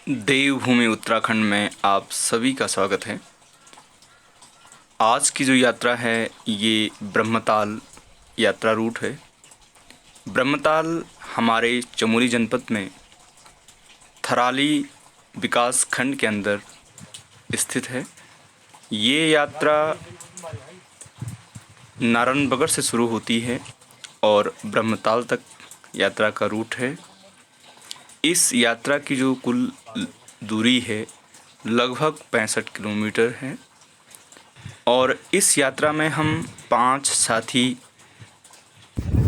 देवभूमि उत्तराखंड में आप सभी का स्वागत है। आज की जो यात्रा है ये ब्रह्मताल यात्रा रूट है। ब्रह्मताल हमारे चमोली जनपद में थराली विकास खंड के अंदर स्थित है। ये यात्रा नारायणबगड़ से शुरू होती है और ब्रह्मताल तक यात्रा का रूट है। इस यात्रा की जो कुल दूरी है लगभग 65 किलोमीटर है और इस यात्रा में हम 5 साथी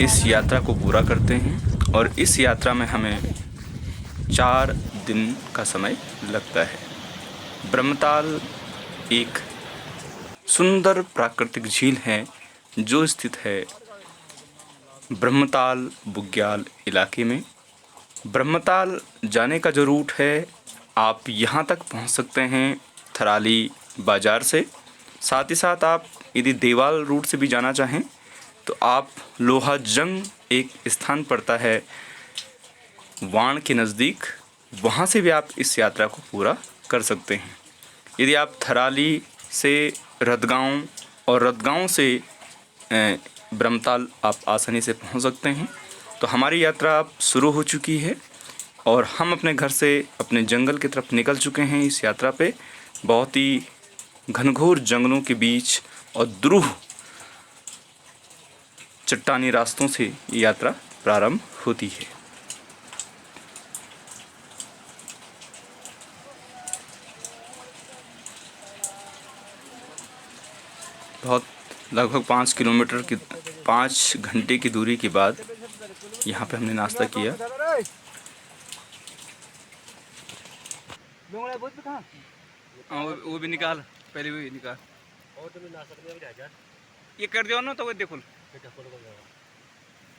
इस यात्रा को पूरा करते हैं और इस यात्रा में हमें 4 दिन का समय लगता है। ब्रह्मताल एक सुंदर प्राकृतिक झील है जो स्थित है ब्रह्मताल बुग्याल इलाके में। ब्रह्मताल जाने का जो रूट है आप यहाँ तक पहुँच सकते हैं थराली बाज़ार से। साथ ही साथ आप यदि देवाल रूट से भी जाना चाहें तो आप लोहा जंग एक स्थान पड़ता है वाण के नज़दीक, वहाँ से भी आप इस यात्रा को पूरा कर सकते हैं। यदि आप थराली से रतगांव और रतगांव से ब्रह्मताल आप आसानी से पहुँच सकते हैं। तो हमारी यात्रा अब शुरू हो चुकी है और हम अपने घर से अपने जंगल की तरफ निकल चुके हैं। इस यात्रा पे बहुत ही घनघोर जंगलों के बीच और द्रुह चट्टानी रास्तों से ये यात्रा प्रारंभ होती है। बहुत लगभग 5 घंटे की दूरी के बाद यहाँ पे हमने नाश्ता किया। वो भी निकाल, पहले भी निकाल। और तुम नाश्ता ये कर दियो ना तो वो देखो ये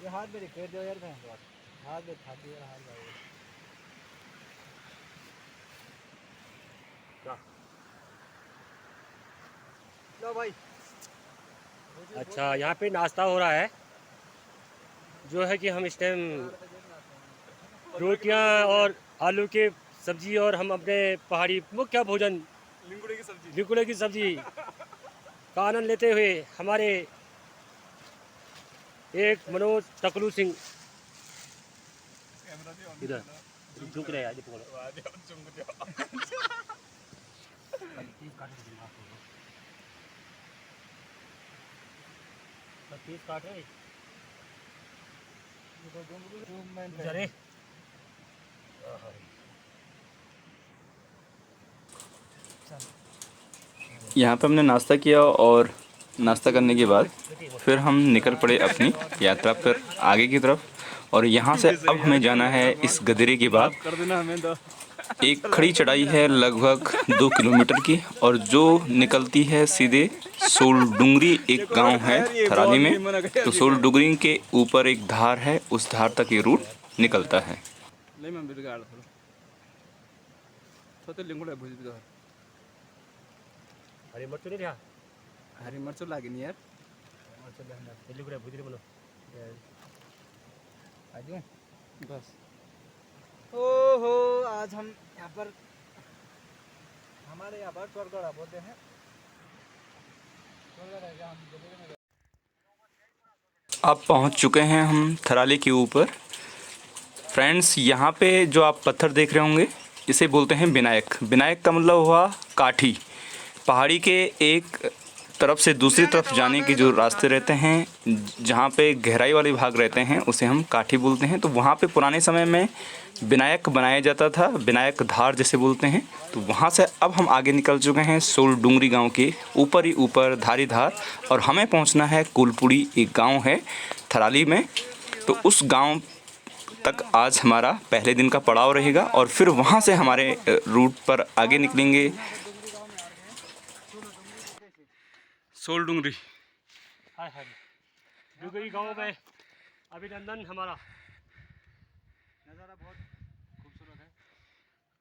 हाथ में कर दियो यार, हाथ में खाती है हाथ में। लो भाई। अच्छा, यहाँ पे नाश्ता हो रहा है जो है कि हम इस टाइम रोटियाँ और आलू के सब्जी और हम अपने पहाड़ी वो क्या भोजन लिंगुड़े की सब्जी का आनंद लेते हुए हमारे एक मनोज टकलू सिंह इधर झुक रहे आज काट रहे यहाँ पे हमने नाश्ता किया और नाश्ता करने के बाद फिर हम निकल पड़े अपनी यात्रा पर आगे की तरफ। और यहाँ से अब हमें जाना है इस गदरे के बाद एक खड़ी चढ़ाई है लगभग 2 किलोमीटर की और जो निकलती है सीधे सोलडुंगरी एक गांव है थराली में। तो सोलडुंगरी के ऊपर एक धार है, उस धार तक ये रूट निकलता है। हरी मिर्च नहीं था, हरी मिर्च लागे नहीं यार। बस ओहो, आज हम यहाँ पर हमारे यहाँ पर चोरगढ़ा बोलते हैं। अब पहुँच चुके हैं हम थराली के ऊपर। फ्रेंड्स, यहाँ पे जो आप पत्थर देख रहे होंगे इसे बोलते हैं विनायक। विनायक का मतलब हुआ काठी। पहाड़ी के एक तरफ से दूसरी तरफ जाने के जो रास्ते रहते हैं, जहाँ पे गहराई वाले भाग रहते हैं, उसे हम काठी बोलते हैं। तो वहाँ पे पुराने समय में विनायक बनाया जाता था, विनायक धार जैसे बोलते हैं। तो वहाँ से अब हम आगे निकल चुके हैं सोलडुंगरी गांव के ऊपर ही ऊपर धारी धार, और हमें पहुँचना है कुलपुड़ी, एक गाँव है थराली में। तो उस गाँव तक आज हमारा पहले दिन का पड़ाव रहेगा और फिर वहाँ से हमारे रूट पर आगे निकलेंगे। सोलडुंगरी डुगरी गांव में अभिनंदन। हमारा नज़ारा बहुत खूबसूरत है।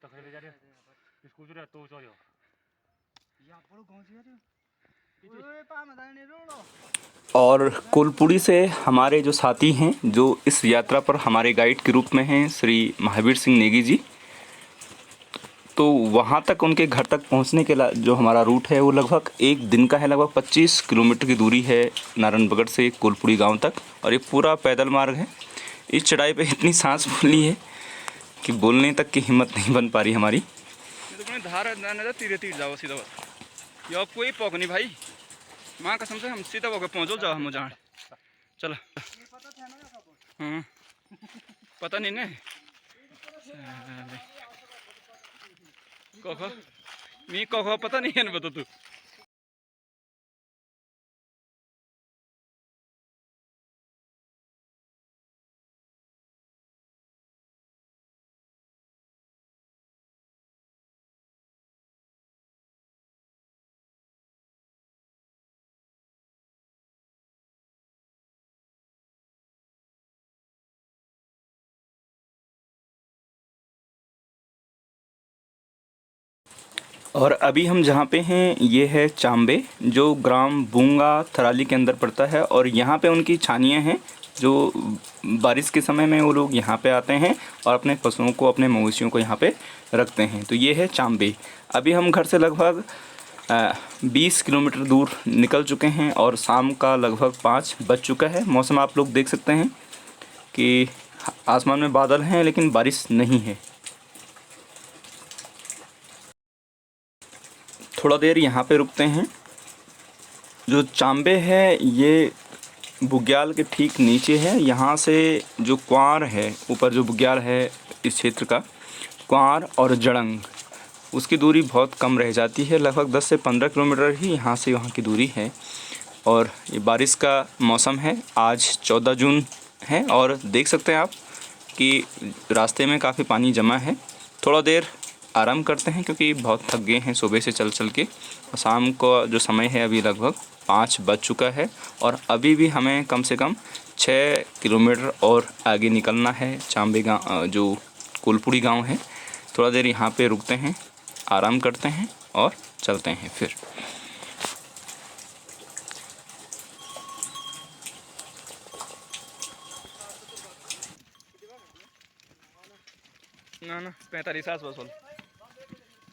तकरीबन जा रहे हैं खूबसूरत तो चलो यहाँ बड़ो गाँव से यार। और कुलपुड़ी से हमारे जो साथी हैं, जो इस यात्रा पर हमारे गाइड के रूप में हैं, श्री महावीर सिंह नेगी जी। तो वहाँ तक उनके घर तक पहुँचने के जो हमारा रूट है वो लगभग एक दिन का है। लगभग 25 किलोमीटर की दूरी है नारायणबगड़ से कोलपुरी गांव तक, और ये पूरा पैदल मार्ग है। इस चढ़ाई पे इतनी सांस फूली है कि बोलने तक की हिम्मत नहीं बन पा रही हमारी। धार ना तीरे तीर जाओ सीधा बस, यो कोई पौक नहीं भाई, माँ कसम से हम सीधा होकर पहुँचो जाओ हम जहाँ। चलो पता नहीं ने कहो मी कहो पता नहीं है ना, बता तू। और अभी हम जहाँ पे हैं ये है चांबे, जो ग्राम बूंगा थराली के अंदर पड़ता है। और यहाँ पे उनकी छानियाँ हैं, जो बारिश के समय में वो लोग यहाँ पे आते हैं और अपने पशुओं को, अपने मवेशियों को यहाँ पे रखते हैं। तो ये है चांबे। अभी हम घर से लगभग 20 किलोमीटर दूर निकल चुके हैं और शाम का लगभग 5 बज चुका है। मौसम आप लोग देख सकते हैं कि आसमान में बादल हैं लेकिन बारिश नहीं है। थोड़ा देर यहाँ पे रुकते हैं। जो चांबे है ये बुग्याल के ठीक नीचे है। यहाँ से जो क्वार है, ऊपर जो बुग्याल है इस क्षेत्र का, क्वार और जड़ंग, उसकी दूरी बहुत कम रह जाती है। लगभग 10 से 15 किलोमीटर ही यहाँ से वहाँ की दूरी है। और ये बारिश का मौसम है। आज 14 जून है और देख सकते हैं आप कि रास्ते में काफ़ी पानी जमा है। थोड़ा देर आराम करते हैं क्योंकि बहुत थक गए हैं सुबह से चल के। और शाम को जो समय है अभी लगभग 5 बज चुका है और अभी भी हमें कम से कम 6 किलोमीटर और आगे निकलना है। चांबे गाँव जो कोलपुरी गांव है, थोड़ा देर यहाँ पे रुकते हैं, आराम करते हैं और चलते हैं फिर। ना ना 45 आसपास बोल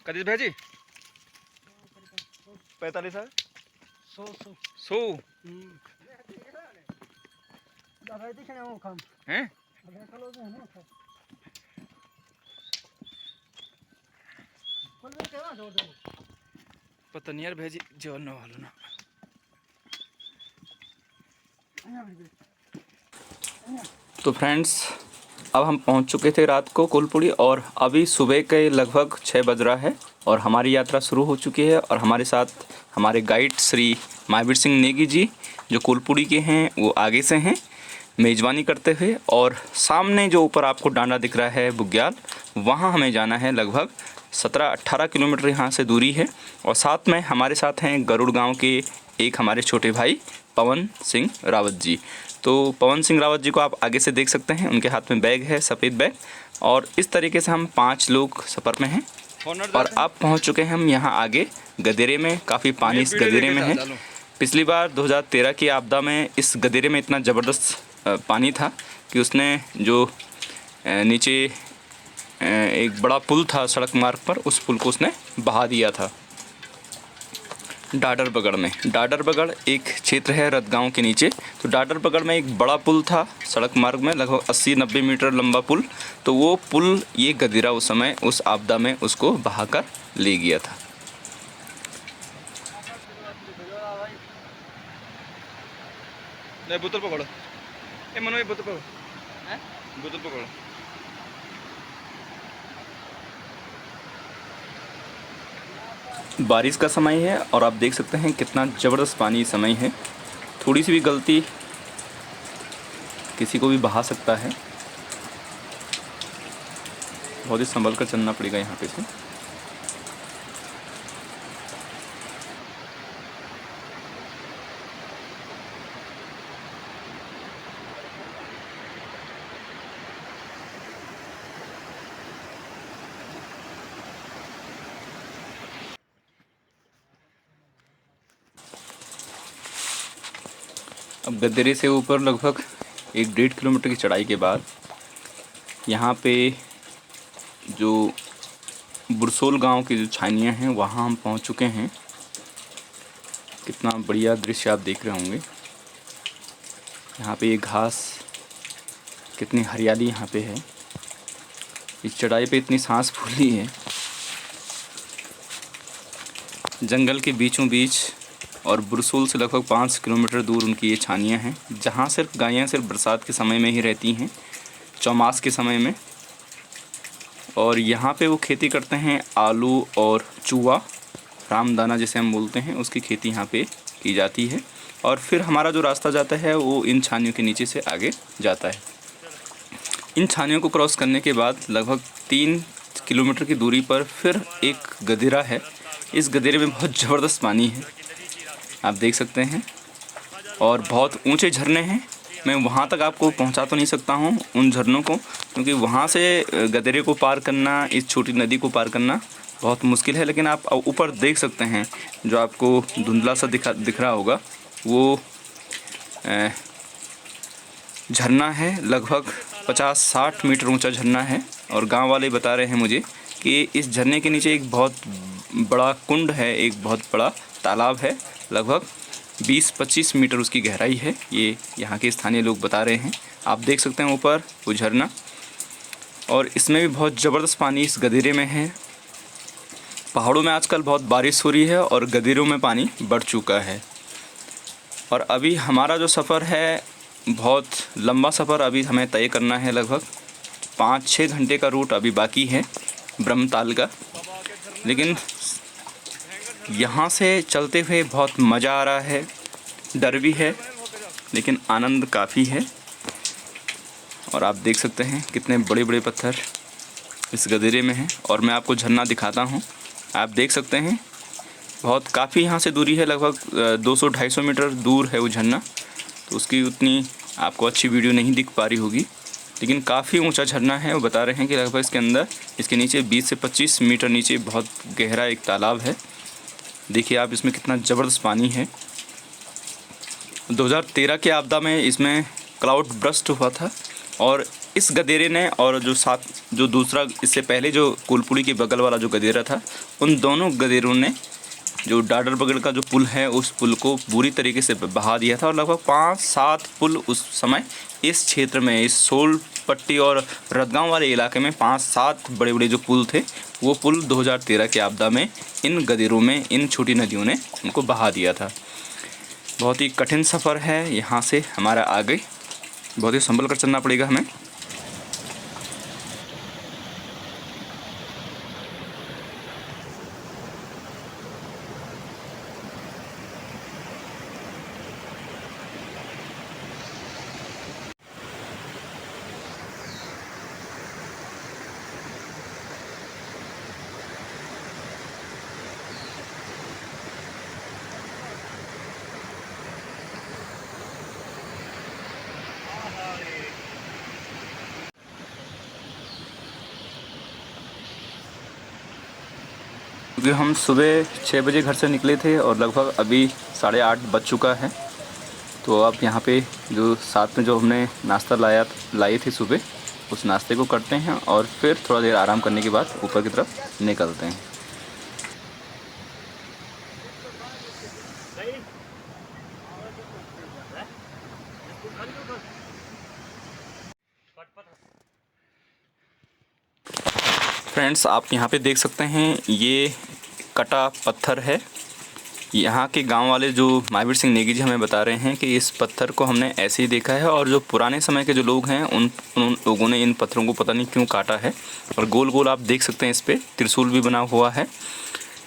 कदी भेजी 45 है 100 हैं। पता नहीं यार भेजी जो न वालो ना। तो फ्रेंड्स, अब हम पहुंच चुके थे रात को कोलपुरी और अभी सुबह के लगभग 6 बज रहा है और हमारी यात्रा शुरू हो चुकी है। और हमारे साथ हमारे गाइड श्री महावीर सिंह नेगी जी, जो कोलपुरी के हैं, वो आगे से हैं मेज़बानी करते हुए। और सामने जो ऊपर आपको डांडा दिख रहा है बुग्याल, वहाँ हमें जाना है। लगभग 17-18 किलोमीटर यहाँ से दूरी है। और साथ में हमारे साथ हैं गरुड़ गाँव के एक हमारे छोटे भाई पवन सिंह रावत जी। तो पवन सिंह रावत जी को आप आगे से देख सकते हैं, उनके हाथ में बैग है, सफ़ेद बैग। और इस तरीके से हम 5 लोग सफ़र में हैं। और अब पहुंच चुके हैं हम यहाँ आगे गदेरे में। काफ़ी पानी इस गदेरे में है। पिछली बार 2013 की आपदा में इस गदेरे में इतना ज़बरदस्त पानी था कि उसने जो नीचे एक बड़ा पुल था सड़क मार्ग पर, उस पुल को उसने बहा दिया था। डाडरबगड़ में, डाडरबगड़ एक क्षेत्र है रतगांव के नीचे। तो डाडरबगड़ में एक बड़ा पुल था सड़क मार्ग में, लगभग 80-90 मीटर लंबा पुल। तो वो पुल, ये गदेरा उस समय उस आपदा में उसको बहाकर ले गया था। बोतल पकड़ो, ए मनो बोतल पकड़ो, बोतल पकड़ो। बारिश का समय है और आप देख सकते हैं कितना ज़बरदस्त पानी इस समय है। थोड़ी सी भी गलती किसी को भी बहा सकता है। बहुत ही संभल कर चलना पड़ेगा यहाँ पे से। अब गदेरे से ऊपर लगभग 1-1.5 किलोमीटर की चढ़ाई के बाद यहाँ पे जो बुरसोल गांव की जो छानियाँ हैं वहाँ हम पहुँच चुके हैं। कितना बढ़िया दृश्य आप देख रहे होंगे। यहाँ पे ये घास, कितनी हरियाली यहाँ पे है। इस चढ़ाई पे इतनी सांस फूली है। जंगल के बीचों बीच और बुरसोल से लगभग 5 किलोमीटर दूर उनकी ये छानियाँ हैं, जहाँ सिर्फ गायें सिर्फ बरसात के समय में ही रहती हैं, चौमास के समय में। और यहाँ पे वो खेती करते हैं आलू और चूआ, रामदाना जिसे हम बोलते हैं, उसकी खेती यहाँ पे की जाती है। और फिर हमारा जो रास्ता जाता है वो इन छानियों के नीचे से आगे जाता है। इन छानियों को क्रॉस करने के बाद लगभग 3 किलोमीटर की दूरी पर फिर एक गदेरा है। इस गदेरे में बहुत ज़बरदस्त पानी है, आप देख सकते हैं, और बहुत ऊंचे झरने हैं। मैं वहां तक आपको पहुंचा तो नहीं सकता हूं उन झरनों को, क्योंकि वहां से गदेरे को पार करना, इस छोटी नदी को पार करना बहुत मुश्किल है। लेकिन आप ऊपर देख सकते हैं, जो आपको धुंधला सा दिख रहा होगा, वो झरना है। लगभग 50-60 मीटर ऊंचा झरना है। और गांव वाले बता रहे हैं मुझे कि इस झरने के नीचे एक बहुत बड़ा कुंड है, एक बहुत बड़ा तालाब है। लगभग 20-25 मीटर उसकी गहराई है, ये यहाँ के स्थानीय लोग बता रहे हैं। आप देख सकते हैं ऊपर वो झरना, और इसमें भी बहुत ज़बरदस्त पानी इस गदेरे में है। पहाड़ों में आजकल बहुत बारिश हो रही है और गदेरों में पानी बढ़ चुका है। और अभी हमारा जो सफ़र है, बहुत लंबा सफ़र अभी हमें तय करना है। लगभग 5-6 घंटे का रूट अभी बाकी है ब्रह्मताल का। लेकिन यहाँ से चलते हुए बहुत मज़ा आ रहा है, डर भी है, लेकिन आनंद काफ़ी है। और आप देख सकते हैं कितने बड़े बड़े पत्थर इस गदेरे में हैं। और मैं आपको झरना दिखाता हूँ, आप देख सकते हैं बहुत काफ़ी यहाँ से दूरी है, लगभग 200-250 मीटर दूर है वो झरना। तो उसकी उतनी आपको अच्छी वीडियो नहीं दिख पा रही होगी, लेकिन काफ़ी ऊंचा झरना है। वो बता रहे हैं कि लगभग इसके अंदर, इसके नीचे 20 से 25 मीटर नीचे बहुत गहरा एक तालाब है। देखिए आप इसमें कितना ज़बरदस्त पानी है। 2013 के आपदा में इसमें क्लाउड बर्स्ट हुआ था, और इस गदेरे ने और जो दूसरा इससे पहले जो कुलपुड़ी के बगल वाला जो गदेरा था, उन दोनों गदेरों ने जो डाडर बगड़ का जो पुल है, उस पुल को बुरी तरीके से बहा दिया था। और लगभग 5-7 पुल उस समय इस क्षेत्र में, इस सोल पट्टी और रतगांव वाले इलाके में 5-7 बड़े बड़े जो पुल थे, वो पुल 2013 के आपदा में इन गदेरों में, इन छोटी नदियों ने उनको बहा दिया था। बहुत ही कठिन सफ़र है यहाँ से हमारा आगे, बहुत ही संभल कर चलना पड़ेगा हमें। क्योंकि हम सुबह 6 बजे घर से निकले थे और लगभग अभी 8:30 बज चुका है। तो अब यहाँ पे जो साथ में जो हमने नाश्ता लाए थे सुबह, उस नाश्ते को करते हैं और फिर थोड़ा देर आराम करने के बाद ऊपर की तरफ निकलते हैं। फ्रेंड्स, आप यहाँ पे देख सकते हैं, ये कटा पत्थर है। यहाँ के गांव वाले जो महावीर सिंह नेगी जी हमें बता रहे हैं कि इस पत्थर को हमने ऐसे ही देखा है, और जो पुराने समय के जो लोग हैं उन लोगों ने इन पत्थरों को पता नहीं क्यों काटा है। और गोल गोल आप देख सकते हैं, इस पर त्रिशूल भी बना हुआ है।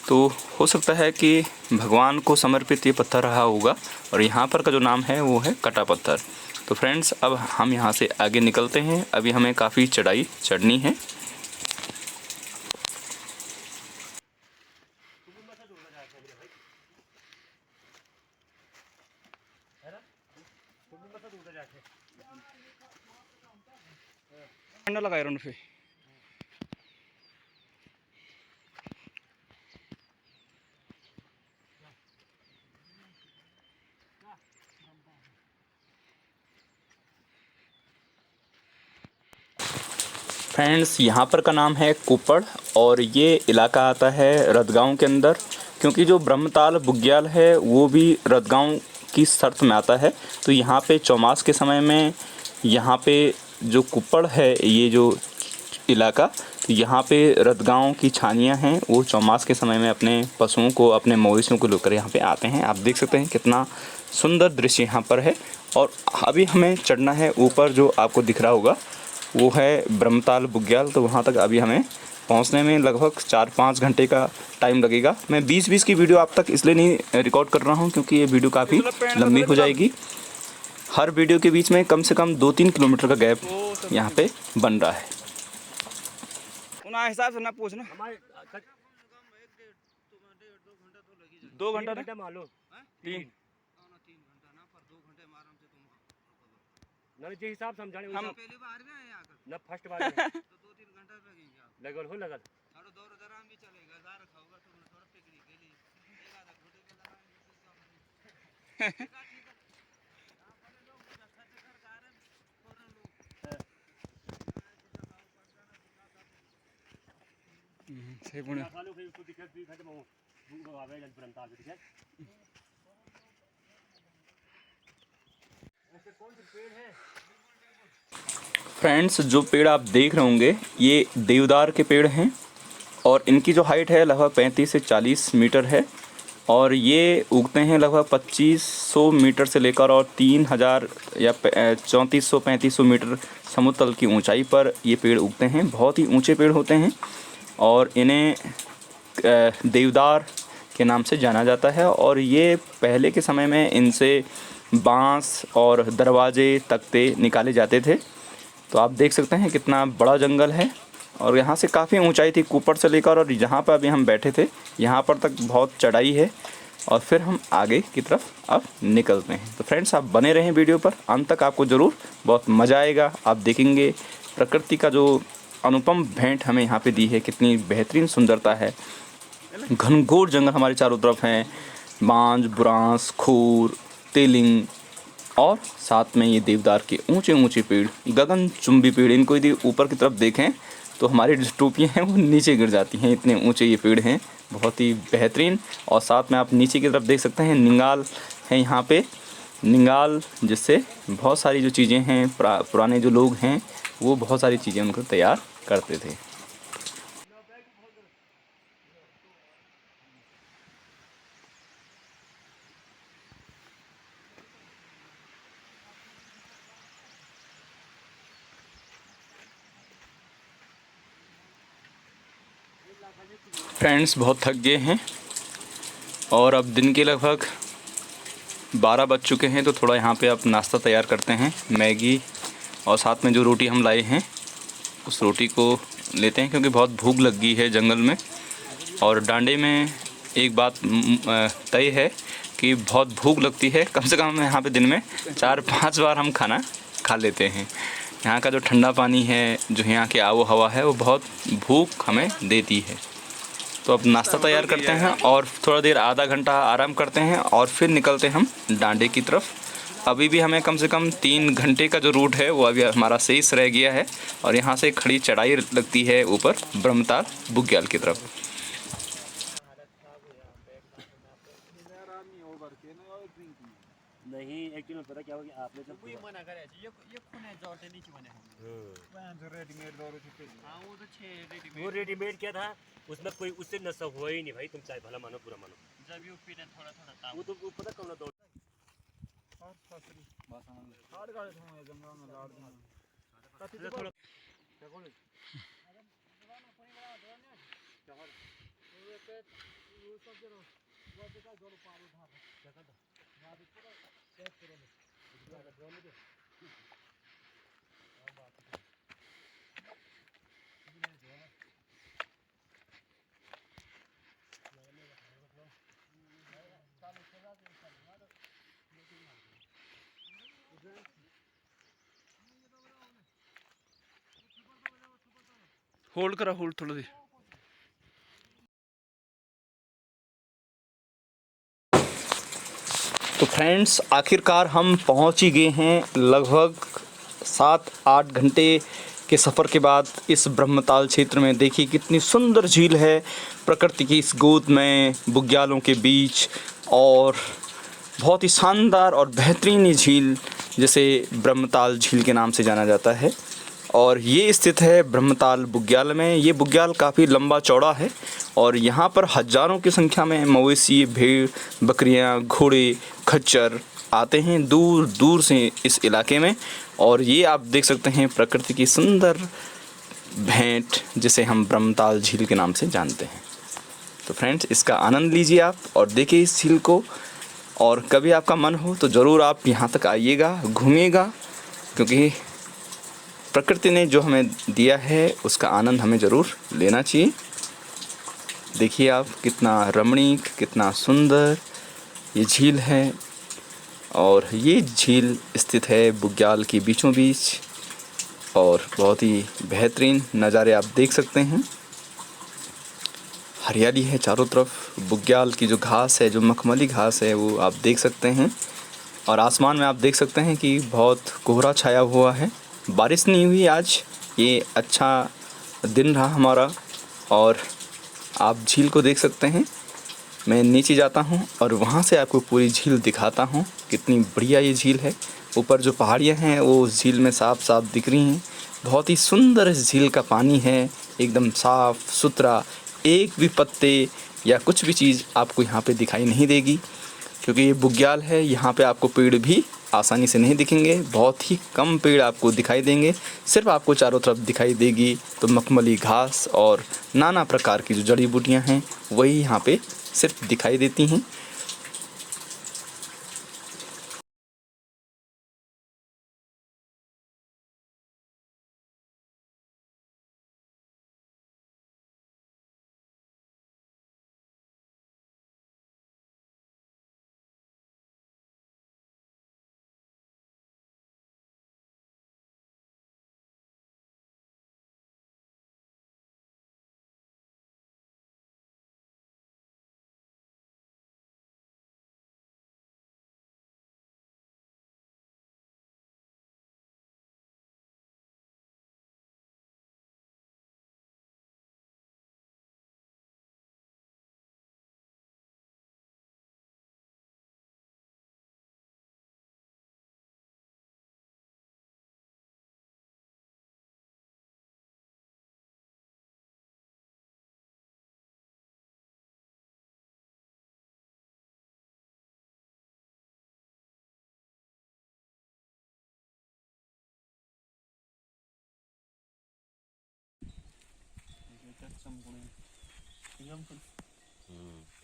तो हो सकता है कि भगवान को समर्पित ये पत्थर रहा होगा, और यहाँ पर का जो नाम है वो है कटा पत्थर। तो फ्रेंड्स, अब हम यहाँ से आगे निकलते हैं। अभी हमें काफ़ी चढ़ाई चढ़नी है। ठंडा लगाए रन पे। फ्रेंड्स, यहाँ पर का नाम है कुप्पड़, और ये इलाका आता है रतगांव के अंदर, क्योंकि जो ब्रह्मताल बुग्याल है वो भी रतगांव की शर्त में आता है। तो यहाँ पे चौमास के समय में यहाँ पे जो कुप्पड़ है, ये जो इलाका, तो यहाँ पे रतगांव की छानियाँ हैं, वो चौमास के समय में अपने पशुओं को, अपने मवेशियों को लेकर यहाँ पे आते हैं। आप देख सकते हैं कितना सुंदर दृश्य यहाँ पर है। और अभी हमें चढ़ना है ऊपर, जो आपको दिख रहा होगा वो है ब्रह्मताल बुग्याल। तो वहाँ तक अभी हमें पहुँचने में लगभग 4-5 घंटे का टाइम लगेगा। मैं 20-20 की वीडियो आप तक इसलिए नहीं रिकॉर्ड कर रहा हूँ क्योंकि ये वीडियो काफ़ी लंबी हो जाएगी। हर वीडियो के बीच में कम से कम 2-3 किलोमीटर का गैप यहाँ पे बन रहा है। उना हिसाब से ना पूछना, हमारे 2 घंटा घंटा मान लो, 3 ना जे हिसाब से हम जाने हम पहली बार में आए आकर ना फर्स्ट बार में तो 2-3 घंटा लगेगा। लगल हो लगल थोड़ा दौर दराम भी चलेगा, जा रखा होगा तो थोड़ा पिकनिक के लिए एक आधा घंटे के लगा सही पुणे सालों के उसको दिक्कत भी खत्म हो वो आवे जन ब्रह्मताल भी दिक्कत। ऐसे कौन से पेड़ है? फ्रेंड्स, जो पेड़ आप देख रहे होंगे ये देवदार के पेड़ हैं और इनकी जो हाइट है लगभग 35 से 40 मीटर है और ये उगते हैं लगभग 2500 मीटर से लेकर और 3000 या 3400-3500 मीटर समुद्र तल की ऊंचाई पर ये पेड़ उगते हैं। बहुत ही ऊंचे पेड़ होते हैं और इन्हें देवदार के नाम से जाना जाता है। और ये पहले के समय में इनसे बांस और दरवाजे तख्ते निकाले जाते थे। तो आप देख सकते हैं कितना बड़ा जंगल है और यहाँ से काफ़ी ऊंचाई थी कुप्पड़ से लेकर, और जहाँ पर अभी हम बैठे थे यहाँ पर तक बहुत चढ़ाई है। और फिर हम आगे की तरफ अब निकलते हैं। तो फ्रेंड्स, आप बने रहें वीडियो पर अंत तक, आपको ज़रूर बहुत मज़ा आएगा। आप देखेंगे प्रकृति का जो अनुपम भेंट हमें यहाँ पे दी है, कितनी बेहतरीन सुंदरता है। घनघोर जंगल हमारे चारों तरफ हैं, बांज, बुरांस, खूर, तेलिंग और साथ में ये देवदार के ऊंचे ऊंचे पेड़, गगनचुंबी पेड़। इनको यदि ऊपर की तरफ देखें तो हमारी जो टोपियाँ हैं वो नीचे गिर जाती हैं, इतने ऊंचे ये पेड़ हैं, बहुत ही बेहतरीन। और साथ में आप नीचे की तरफ देख सकते हैं निंगाल है यहाँ पे, निंगाल जिससे बहुत सारी जो चीज़ें हैं, पुराने जो लोग हैं वो बहुत सारी चीज़ें उनको तैयार करते थे। फ्रेंड्स, बहुत थक गए हैं और अब दिन के लगभग 12 बज चुके हैं। तो थोड़ा यहाँ पे अब नाश्ता तैयार करते हैं, मैगी और साथ में जो रोटी हम लाए हैं उस रोटी को लेते हैं क्योंकि बहुत भूख लग गई है जंगल में। और डांडे में एक बात तय है कि बहुत भूख लगती है, कम से कम यहाँ पे दिन में 4-5 बार हम खाना खा लेते हैं। यहाँ का जो ठंडा पानी है, जो यहाँ की आबो हवा है, वो बहुत भूख हमें देती है। तो अब नाश्ता तैयार करते हैं और थोड़ा देर आधा घंटा आराम करते हैं और फिर निकलते हैं हम डांडे की तरफ। अभी भी हमें कम से कम 3 घंटे का जो रूट है वो अभी हमारा शेष रह गया है और यहाँ से खड़ी चढ़ाई लगती है ऊपर ब्रह्मताल बुग्याल की तरफ। नहीं एक्चुअली पता क्या हुआ कि आपने जब कोई मना करे ये खुने जोटे नहीं बने हम जो रेडीमेड दौर छुपे हां वो तो छे रेडीमेड, वो रेडीमेड क्या था उसमें कोई उससे नशा हुआ ही नहीं भाई। तुम चाहे भला मानो बुरा मानो, जब यूपी ने थोड़ा थोड़ा था वो तो वो पता कौन दौड़ और ससरी बस हम हार्ड गाड़ी हम जंगल में लाड़ दूंगा कति तो थोड़ा क्या बोले वो सब जरो वो देखा जोर पार उठा क्या था वहां पे पूरा चेक करो इसका ड्रोन दे और बात होल्ड करा, होल्ड थोड़ा देर। तो फ्रेंड्स, आखिरकार हम पहुंच ही गए हैं। लगभग 7-8 घंटे के सफ़र के बाद इस ब्रह्मताल क्षेत्र में देखिए कितनी सुंदर झील है, प्रकृति की इस गोद में बुग्यालों के बीच, और बहुत ही शानदार और बेहतरीन ये झील जिसे ब्रह्मताल झील के नाम से जाना जाता है। और ये स्थित है ब्रह्मताल बुग्याल में। ये बुग्याल काफ़ी लंबा चौड़ा है और यहाँ पर हज़ारों की संख्या में मवेशी, भेड़, बकरियाँ, घोड़े, खच्चर आते हैं दूर दूर से इस इलाके में। और ये आप देख सकते हैं प्रकृति की सुंदर भेंट जिसे हम ब्रह्मताल झील के नाम से जानते हैं। तो फ्रेंड्स, इसका आनंद लीजिए आप और देखिए इस झील को। और कभी आपका मन हो तो ज़रूर आप यहाँ तक आइएगा, घूमिएगा, क्योंकि प्रकृति ने जो हमें दिया है उसका आनंद हमें ज़रूर लेना चाहिए। देखिए आप कितना रमणीक, कितना सुंदर ये झील है। और ये झील स्थित है बुग्याल के बीचों बीच और बहुत ही बेहतरीन नज़ारे आप देख सकते हैं। हरियाली है चारों तरफ, बुग्याल की जो घास है, जो मखमली घास है, वो आप देख सकते हैं। और आसमान में आप देख सकते हैं कि बहुत कोहरा छाया हुआ है, बारिश नहीं हुई आज। ये अच्छा दिन रहा हमारा। और आप झील को देख सकते हैं। मैं नीचे जाता हूँ और वहाँ से आपको पूरी झील दिखाता हूँ। कितनी बढ़िया ये झील है। ऊपर जो पहाड़ियाँ हैं वो झील में साफ साफ दिख रही हैं। बहुत ही सुंदर इस झील का पानी है, एकदम साफ़ सुथरा। एक भी पत्ते या कुछ भी चीज़ आपको यहाँ पे दिखाई नहीं देगी, क्योंकि ये बुग्याल है। यहाँ पे आपको पेड़ भी आसानी से नहीं दिखेंगे, बहुत ही कम पेड़ आपको दिखाई देंगे। सिर्फ आपको चारों तरफ दिखाई देगी तो मखमली घास और नाना प्रकार की जो जड़ी बूटियाँ हैं वही यहाँ पे सिर्फ दिखाई देती हैं।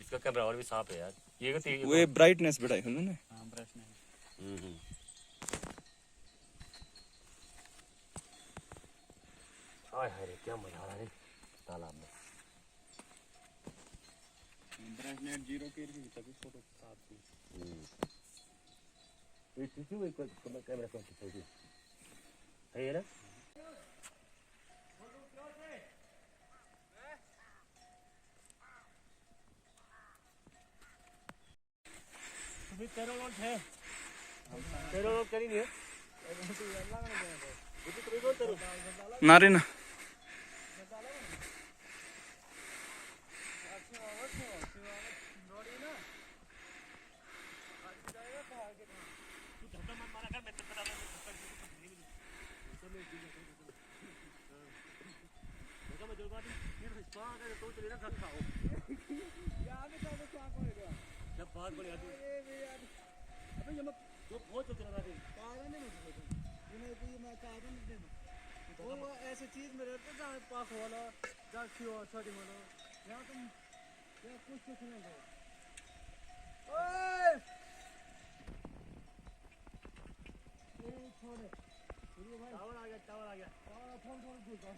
इसका कैमरा और भी साफ है यार। ये वो ब्राइटनेस बढ़ाई उन्होंने। हाय हाय रे, क्या मजा आ रहा है तालाब में। ब्राइटनेस 0 के भी तभी फोटो साफ थी। ये किसी में कैमरा कौन सी फोटो है ये ना। तेरह लोग है, 13 लोग करी नहीं है ना रे ना। बहुत बढ़िया अबे ये मत जो बहुत चलते रहा है कारण नहीं वो ऐसे चीज में रहते जहाँ पास वाला जहाँ क्यों छोटी वाला यहाँ तुम यहाँ कुछ नहीं है। ओए ये छोड़े भाई, टावर आ गया फोन दूर काम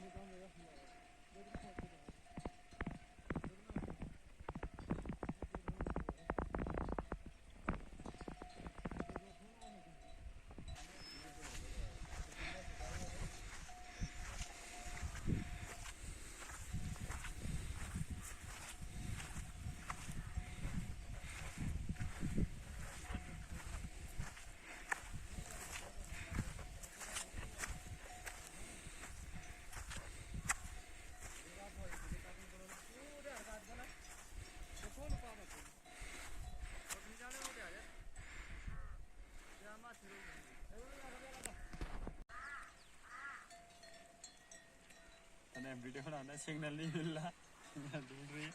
वीडियो बनाना, सिग्नल नहीं मिल रहा, ढूंढ रही है।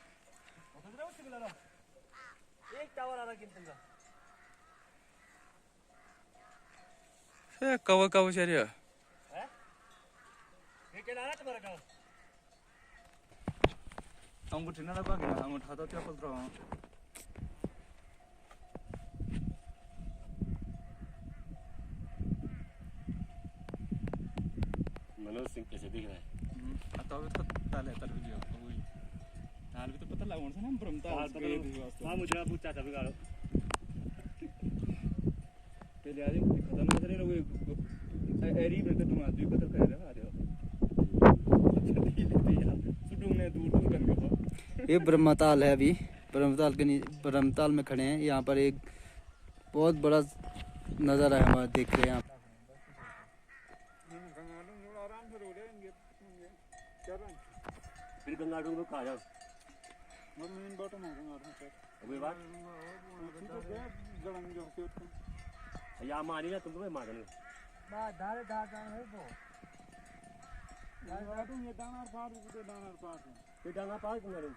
एक टावर आ रहा किंतु का कवा कवा शरीर है ये क्या आ रहा तुम्हारा गाँव अंगूठे ना लगा के अंगूठा तो क्या पकड़ रहा हूँ मनोज सिंह कैसे दिख रहा है तो अभी तो ताले ताल भी जो वही ताल भी तो पता लगा उनसे ना ब्रह्मताल हाँ मुझे आप पूछता था बिगाड़ो पहले आज खत्म ना करे वो एरी में तो तुम आज भी पता कर रहे हो आ रहे हो सुडूंगने दूर दूर करके ये ब्रह्मताल है। अभी ब्रह्मताल में खड़े हैं। यहाँ पर एक बहुत बड़ा नज़ारा है हमारा, देख रहे हैं आप। फिर गंगा डूंग कहा जाओ अभी बात या मारी ना तुमको मैं मारूंगा धारे धार है वो ये डांगा पार गंगा डूंग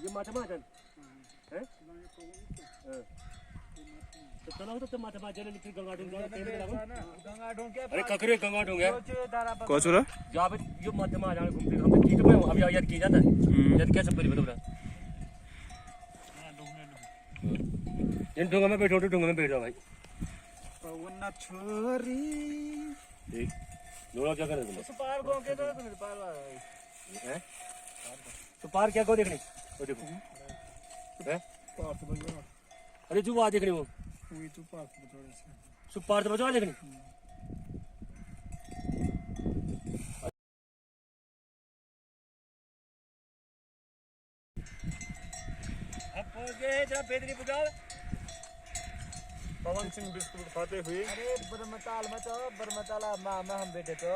ये माथा माचन है तो चलो तो माथा माचन फिर गंगा डूंग गंगा डोंग के अरे ककरे गंगा डूंग है कोचुरा जहाँ पे ये माथा मार जाने घूमते हम तो की तो अभी याद की जाता है याद कैसे परी बता इन डूंगा में बैठो तो डूंगा में बैठ जाओ भाई पवन छोरी ठीक दोनों क्या कर रहे पार गो के तो पार हैं तो पार क्या को देखनी वो देखो हैं अरे जो वहाँ देखनी वो वही तो पास में थोड़े से सुपार तो बचवा देखनी अब पहुंच गए जब बेदरी बुझाओ। पवन सिंह बिस्कुट खाते हुए अरे ब्रह्मताल में तो ब्रह्मताला माँ में हम बैठे तो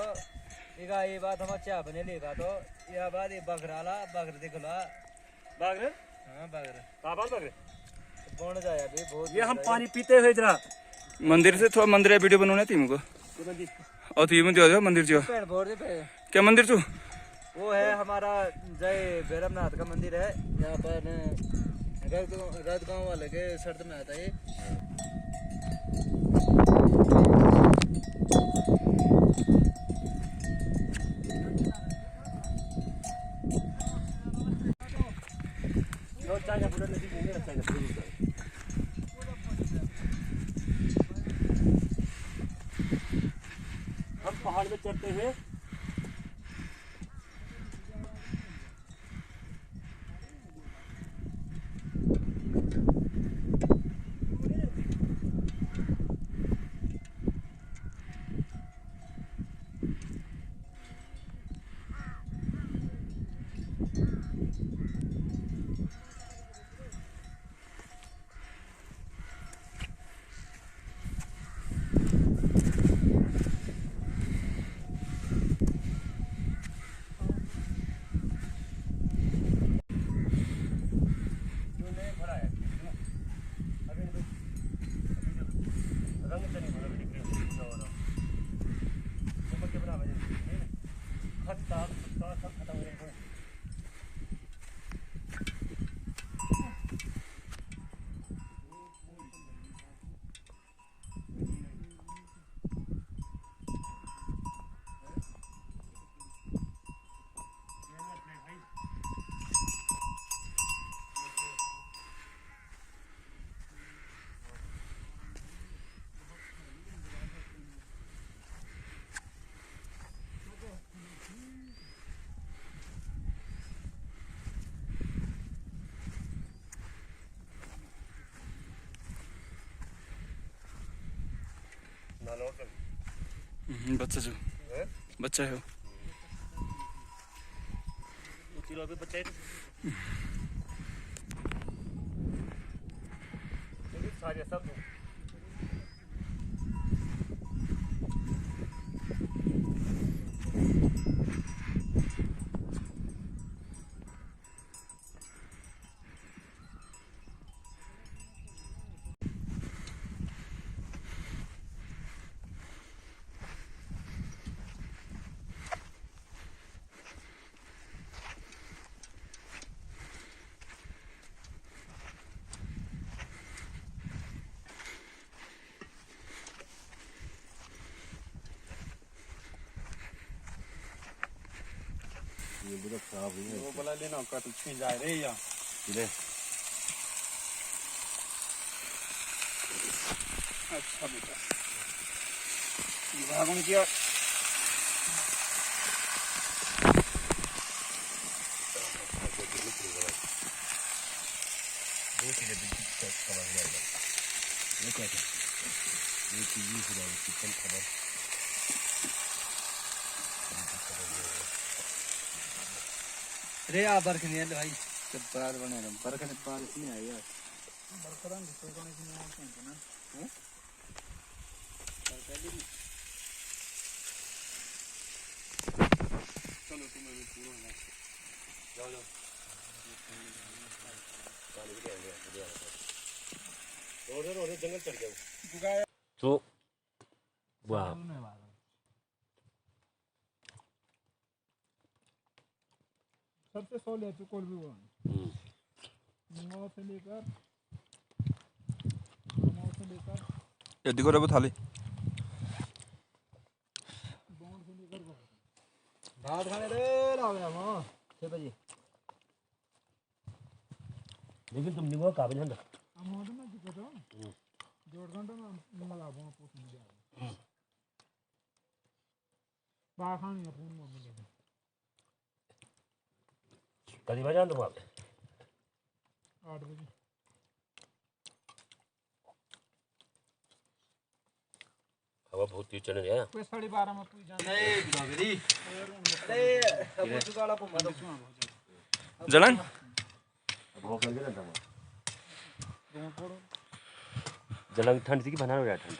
ये बात हम चाय बने लेगा तो यह बात ये बघराला बघर देखला बागरे हाँ बघर पापा बागरे बन जाए अभी बहुत ये हम पानी पीते हुए जरा मंदिर से थोड़ा मंदिर वीडियो बनाने थी मुझको और तो ये मंदिर जो पेड़ भोर दे पे क्या मंदिर छू वो है हमारा जय भैरवनाथ का मंदिर है। यहाँ पर रथ गाँव वाले के शर्त में आता है ये। चाइना बुलेट नदी घूमने लगता है हम पहाड़ में चढ़ते हुए बच्चा जो बच्चा है किलो पे बच्चे सारे सब वो बोला लेना का तो छीन जाए रे या अच्छा बेटा भागों किया रे आ बरख नहीं है भाई जब बार बने रहा बरख ने बारिश नहीं आई यार बरखरान तो कोने की नहीं आते ना हैं चलो तुम्हें भी पूरा ना जाओ जाओ रोड जंगल चढ़ गया तो वाह सबसे सॉल है कोल भी वो नौ से लेकर ये देखो रे थाली भात खाने रे लावे हम 6 बजे लेकिन तुम निगो काबिल है ना हम तो ना दिक्कत है 1.5 घंटा में मला बोन पोस्ट में जा बा खाने का फोन में मिले कभी बजा दो आप 8 बजे हवा बहुत तेज चल रही है कोई 12:30 में पूछ जाना नहीं बाबरी अरे सब जुगाड़ा को मत जलन बहुत लग रहा था जलन ठंड से की बना हो रहा ठंड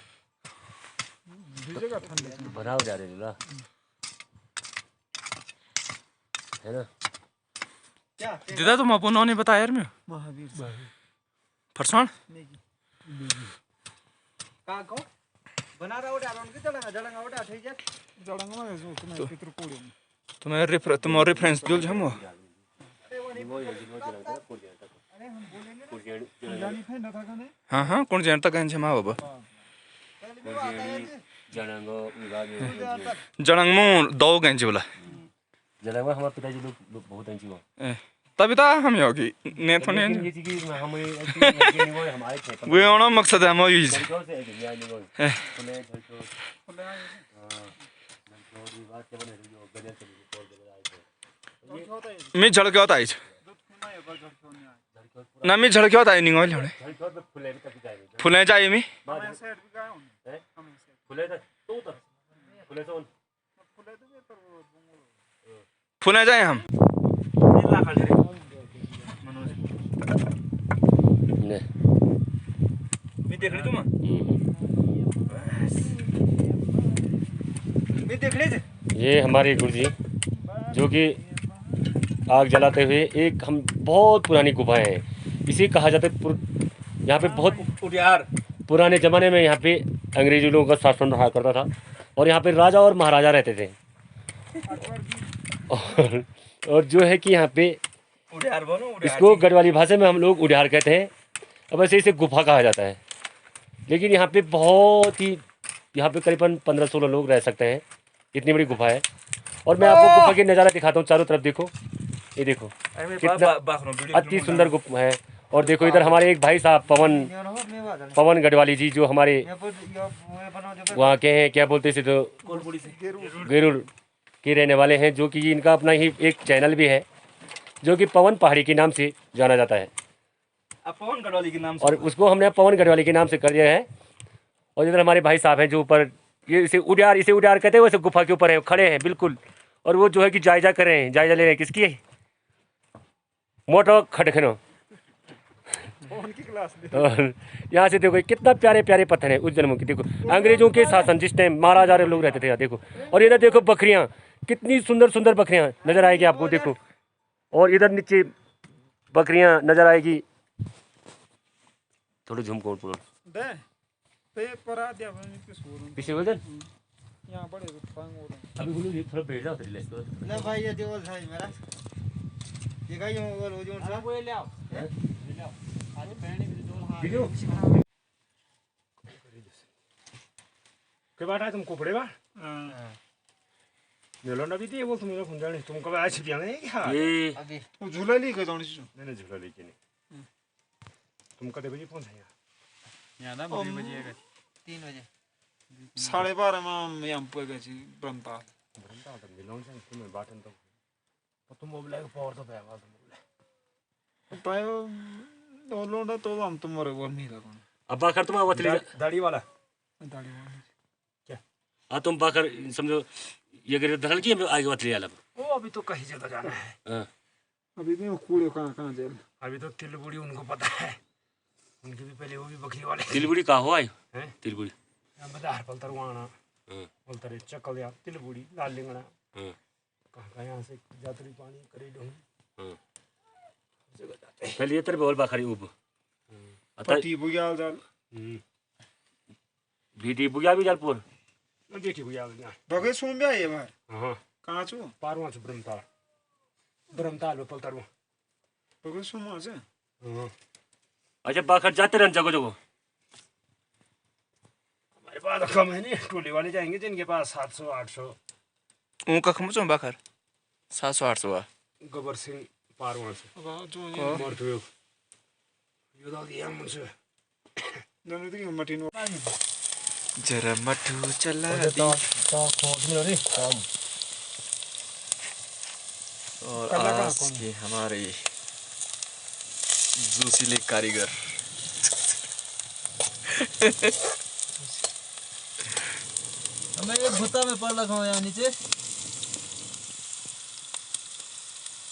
भेजेगा ठंड बना हो जा रही है है ना क्या दिदा तुम अपन ने बताया यार मैं महावीर फरसान का को बना रहा उड़ा उनके जड़ंगा उड़ा ठीक है जड़ंग में जो तुम्हें पितर कोड़ो तुम्हारे रेफरेंस दिल हम जानी थे ना था कने हाँ हाँ कौन जानता कहीं हम बाबा जड़ंग में दो गंज बोला जलन में हमारे पिताजी लोग बहुत अच्छी हुआ तभी तो हम योगी ने तो नहीं ये चीज़ की हम हमारे खेत वे ओना मकसद है मोई झलकोर से है यार निगो फुले झलकोर बात के बने जो गजल चली कोल दे आए थे मैं झड़के होता है ना मैं झड़के होता है निगो ले झलकोर पे फुले भी तक जाएंगे फुले जाए मैं हमें सेट भी गए होंगे हमें सेट फुले तक तो तक फुले से फुले तो ये पर फुले जाए हम ने मैं देख रही तुम मैं देख ले ये हमारे गुरुजी जो कि आग जलाते हुए एक हम बहुत पुरानी गुफाएं हैं इसे कहा जाता है यहाँ पे बहुत उड़ियार पुराने ज़माने में यहाँ पे अंग्रेजी लोगों का शासन रहा करता था और यहाँ पे राजा और महाराजा रहते थे और जो है कि यहाँ पे उड़ियार बोलो इसको गढ़वाली भाषा में हम लोग उड़ियार कहते हैं और वैसे इसे गुफा कहा जाता है लेकिन यहाँ पे बहुत ही यहाँ पे करीबन 15-16 लोग रह सकते हैं इतनी बड़ी गुफा है और मैं आपको गुफा के नज़ारा दिखाता हूँ चारों तरफ देखो ये देखो कितना अति सुंदर गुफा है और देखो इधर हमारे एक भाई साहब पवन गढ़वाली जी जो हमारे वहाँ के हैं क्या बोलते इसे तो गेरुड़ के रहने वाले हैं जो कि इनका अपना ही एक चैनल भी है जो कि पवन पहाड़ी के नाम से जाना जाता है पवन गढ़वाली के नाम और उसको हमने पवन गढ़वाली के नाम से कर दिया है और इधर हमारे भाई साहब हैं जो ऊपर ये इसे उड़ियार कहते हैं वैसे गुफा के ऊपर है खड़े हैं बिल्कुल और वो जो है कि जायजा कर रहे हैं जायजा ले रहे हैं किसकी है मोटो खटखनो और यहाँ से देखो कितना प्यारे प्यारे पत्थर है उस जन्मों की देखो अंग्रेजों के शासन जिस टाइम महाराजा लोग रहते थे यहाँ देखो और इधर देखो बकरियाँ कितनी सुंदर सुंदर बकरियाँ नजर आएगी आपको देखो और इधर नीचे बकरियाँ नजर आएगी थोड़ी झुमको पूरा दे पे परा दिया मैंने किस बोलूं पीछे बोल दे यहां बड़े पांग हो रहे अभी बोलो ये थोड़ा बैठ जाओ तेरे लिए ना भाई ये देवल भाई मेरा ये का यूं बोल हो जो सा वो ले आओ ले आओ आज पहने भी दो हां वीडियो के बात है तुमको पड़ेगा हां मेलो ना भी थी वो मेरा खुंजा नहीं तुम कब आज पिया नहीं क्या ये अभी वो झूला लेके जाने से मैंने झूला लेके नहीं तुम कदे बजे पहुंचा यहाँ था मुझे बजिएगा 3 बजे 12:30 में यहाँ पे गए थे ब्रह्मताल ब्रह्मताल तो मिलोन से तुम्हें बाटन तो तुम वो ब्लैक पावर तो पैगा तुम पायो दोनों तो हम तुम्हारे बोल नहीं रहा अब बाकर तुम आवत ले दाढ़ी वाला दाढ़ी वाला आ तुम बाकर समझो ये गिर धरल की आगे वत ले अलग वो अभी तो कहीं जगह जाना है हां अभी भी कूड़े कहाँ जाए अभी तो तिलबुड़ी उनको पता है उनकी भी पहले वो भी बकरी वाले तिलबुड़ी का हो आयो हैं तिलबुड़ी बदार पलतरवाना हां पलतरे चकलिया तिलबुड़ी लाल लिंगड़ा हां कहाँ यहाँ से जातरी पानी करे ढूंढ हां जगह जाते हैं पहले ये तेरे बोल बाखरी उब अता पट्टी बुगियाल जाल भीटी बुया भी जलपुर देखिए भैया यहाँ बगे सोम भी आए बाहर हाँ कहाँ छो पारवा से ब्रह्मताल में पलतरवा बगे सोम आज हाँ अच्छा बाखर जाते रहन जगह जगह हमारे पास कम है नहीं टोले वाले जाएंगे जिनके पास 700-800 ऊँका खमुचो बाखर 700-800 गोबर सिंह पारवा से अब जो मर्द हुए यो दादी यहाँ मुझसे दोनों तो मटीन जरा मटू चला दी खोज मिलो रे कम और आज के हमारे जोशीले कारीगर हमें एक भूता में पड़ लगा यहाँ नीचे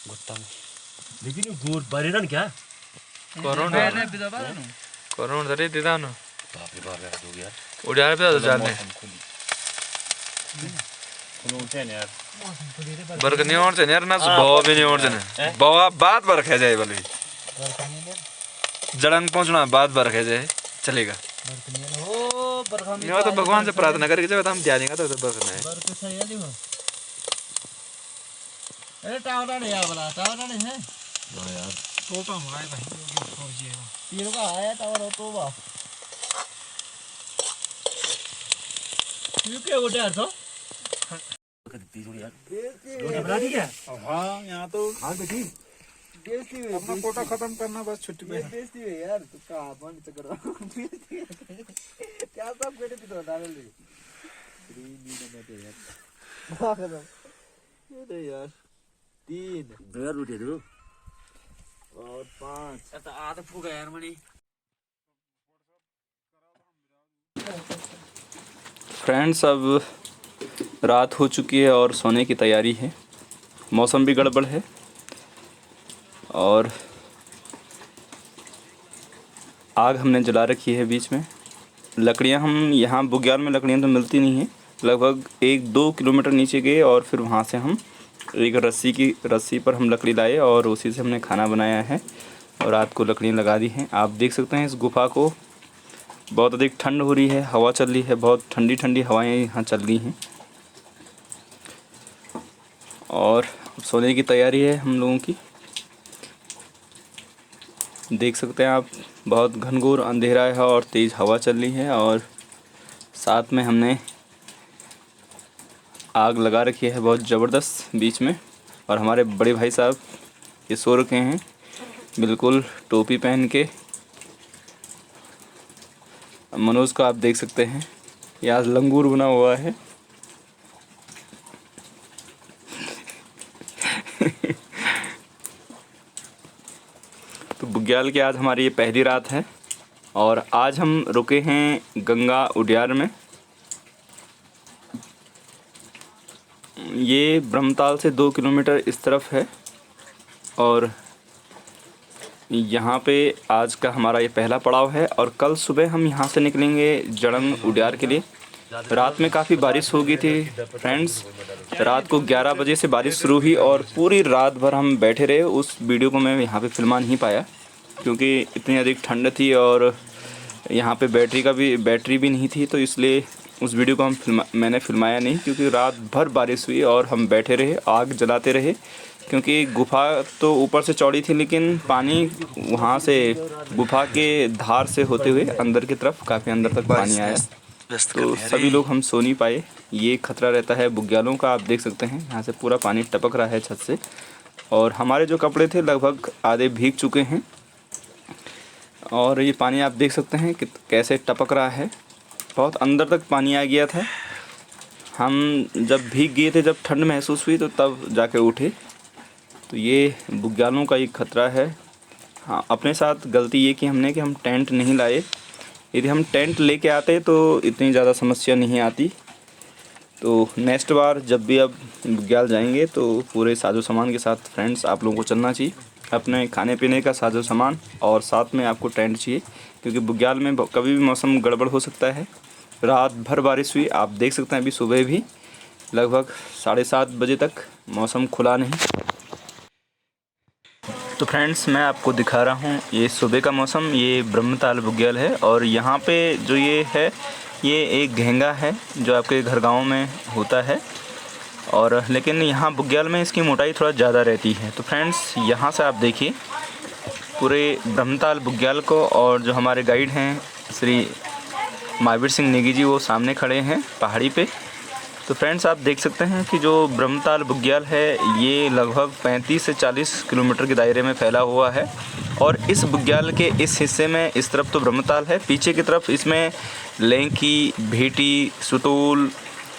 गुत्ता में लेकिन ये गोर बरेरन क्या करोड़ मैंने भी दबा ना करोड़ दरे देता ना बाप रे बाप यार हो गया उड़ाने पे तो जाने बरक नहीं और चने यार ना बावा भी नहीं और चने बावा बात बरक है जाए वाली जड़ंग पहुंचना बात बरक है जाए चलेगा ओ बरखा में नहीं तो भगवान से प्रार्थना करके जब हम जानेगा तो बरकना है बरखा सही है नहीं हो अरे टावरा नहीं यार बड़ा टावरा नहीं है टोटा मारे भाई फौजी है तीनों का आया टावर तो वाह क्यों क्या उठे यार तो रोटी बना दी क्या हाँ यहाँ तो हाँ बेटी बेइज्जती हुई अपना कोटा खत्म करना बस छुट्टी पे बेइज्जती हुई यार तू कहाँ बंद चक्कर क्या सब बेटे भी तो डाल ली नींद में तो यार खत्म ये यार 3 दो यार रोटी दो और 5 अब तो आधा फूका यार मनी फ्रेंड्स अब रात हो चुकी है और सोने की तैयारी है मौसम भी गड़बड़ है और आग हमने जला रखी है बीच में लकड़ियां हम यहाँ बुग्याल में लकड़ियां तो मिलती नहीं हैं लगभग 1-2 किलोमीटर नीचे गए और फिर वहाँ से हम एक रस्सी पर हम लकड़ी लाए और उसी से हमने खाना बनाया है और रात को लकड़ियाँ लगा दी हैं। आप देख सकते हैं इस गुफा को बहुत अधिक ठंड हो रही है हवा चल रही है बहुत ठंडी ठंडी हवाएं यहाँ चल रही हैं और सोने की तैयारी है हम लोगों की देख सकते हैं आप बहुत घनघोर अंधेरा है और तेज़ हवा चल रही है और साथ में हमने आग लगा रखी है बहुत ज़बरदस्त बीच में और हमारे बड़े भाई साहब ये सो रखे हैं बिल्कुल टोपी पहन के मनोज को आप देख सकते हैं ये आज लंगूर बना हुआ है तो बुग्याल की आज हमारी ये पहली रात है और आज हम रुके हैं गंगा उडियार में ये ब्रह्मताल से 2 किलोमीटर इस तरफ है और यहाँ पे आज का हमारा ये पहला पड़ाव है और कल सुबह हम यहाँ से निकलेंगे जड़ंग उडियार के लिए। रात में काफ़ी बारिश हो गई थी फ्रेंड्स रात को 11 बजे से बारिश शुरू हुई और पूरी रात भर हम बैठे रहे। उस वीडियो को मैं यहाँ पे फिल्मा नहीं पाया क्योंकि इतनी अधिक ठंड थी और यहाँ पे बैटरी भी नहीं थी तो इसलिए उस वीडियो को मैंने फिल्माया नहीं क्योंकि रात भर बारिश हुई और हम बैठे रहे आग जलाते रहे क्योंकि गुफा तो ऊपर से चौड़ी थी लेकिन पानी वहाँ से गुफा के धार से होते हुए अंदर की तरफ काफ़ी अंदर तक पानी आया तो सभी लोग हम सो नहीं पाए। ये खतरा रहता है बुग्यालों का। आप देख सकते हैं यहाँ से पूरा पानी टपक रहा है छत से, और हमारे जो कपड़े थे लगभग आधे भीग चुके हैं। और ये पानी आप देख सकते हैं कि कैसे टपक रहा है, बहुत अंदर तक पानी आ गया था। हम जब भीग गए थे, जब ठंड महसूस हुई तो तब जाके उठे। तो ये बुग्यालों का एक खतरा है। हाँ, अपने साथ गलती ये की हमने कि हम टेंट नहीं लाए। यदि हम टेंट लेके आते तो इतनी ज़्यादा समस्या नहीं आती। तो नेक्स्ट बार जब भी अब बुग्याल जाएंगे तो पूरे साजो सामान के साथ फ्रेंड्स आप लोगों को चलना चाहिए। अपने खाने पीने का साजो सामान और साथ में आपको टेंट चाहिए, क्योंकि बुग्याल में कभी भी मौसम गड़बड़ हो सकता है। रात भर बारिश हुई, आप देख सकते हैं अभी सुबह भी लगभग 7:30 बजे तक मौसम खुला नहीं। तो फ्रेंड्स मैं आपको दिखा रहा हूँ ये सुबह का मौसम। ये ब्रह्मताल बुग्याल है, और यहाँ पे जो ये है ये एक घेंगा है जो आपके घर गाँव में होता है, और लेकिन यहाँ बुग्याल में इसकी मोटाई थोड़ा ज़्यादा रहती है। तो फ्रेंड्स यहाँ से आप देखिए पूरे ब्रह्मताल बुग्याल को, और जो हमारे गाइड हैं श्री महावीर सिंह नेगी जी वो सामने खड़े हैं पहाड़ी पे। तो फ्रेंड्स आप देख सकते हैं कि जो ब्रह्मताल बुग्याल है ये लगभग 35 से 40 किलोमीटर के दायरे में फैला हुआ है। और इस बुग्याल के इस हिस्से में इस तरफ तो ब्रह्मताल है, पीछे की तरफ इसमें लेंकी, भेटी, सुतूल,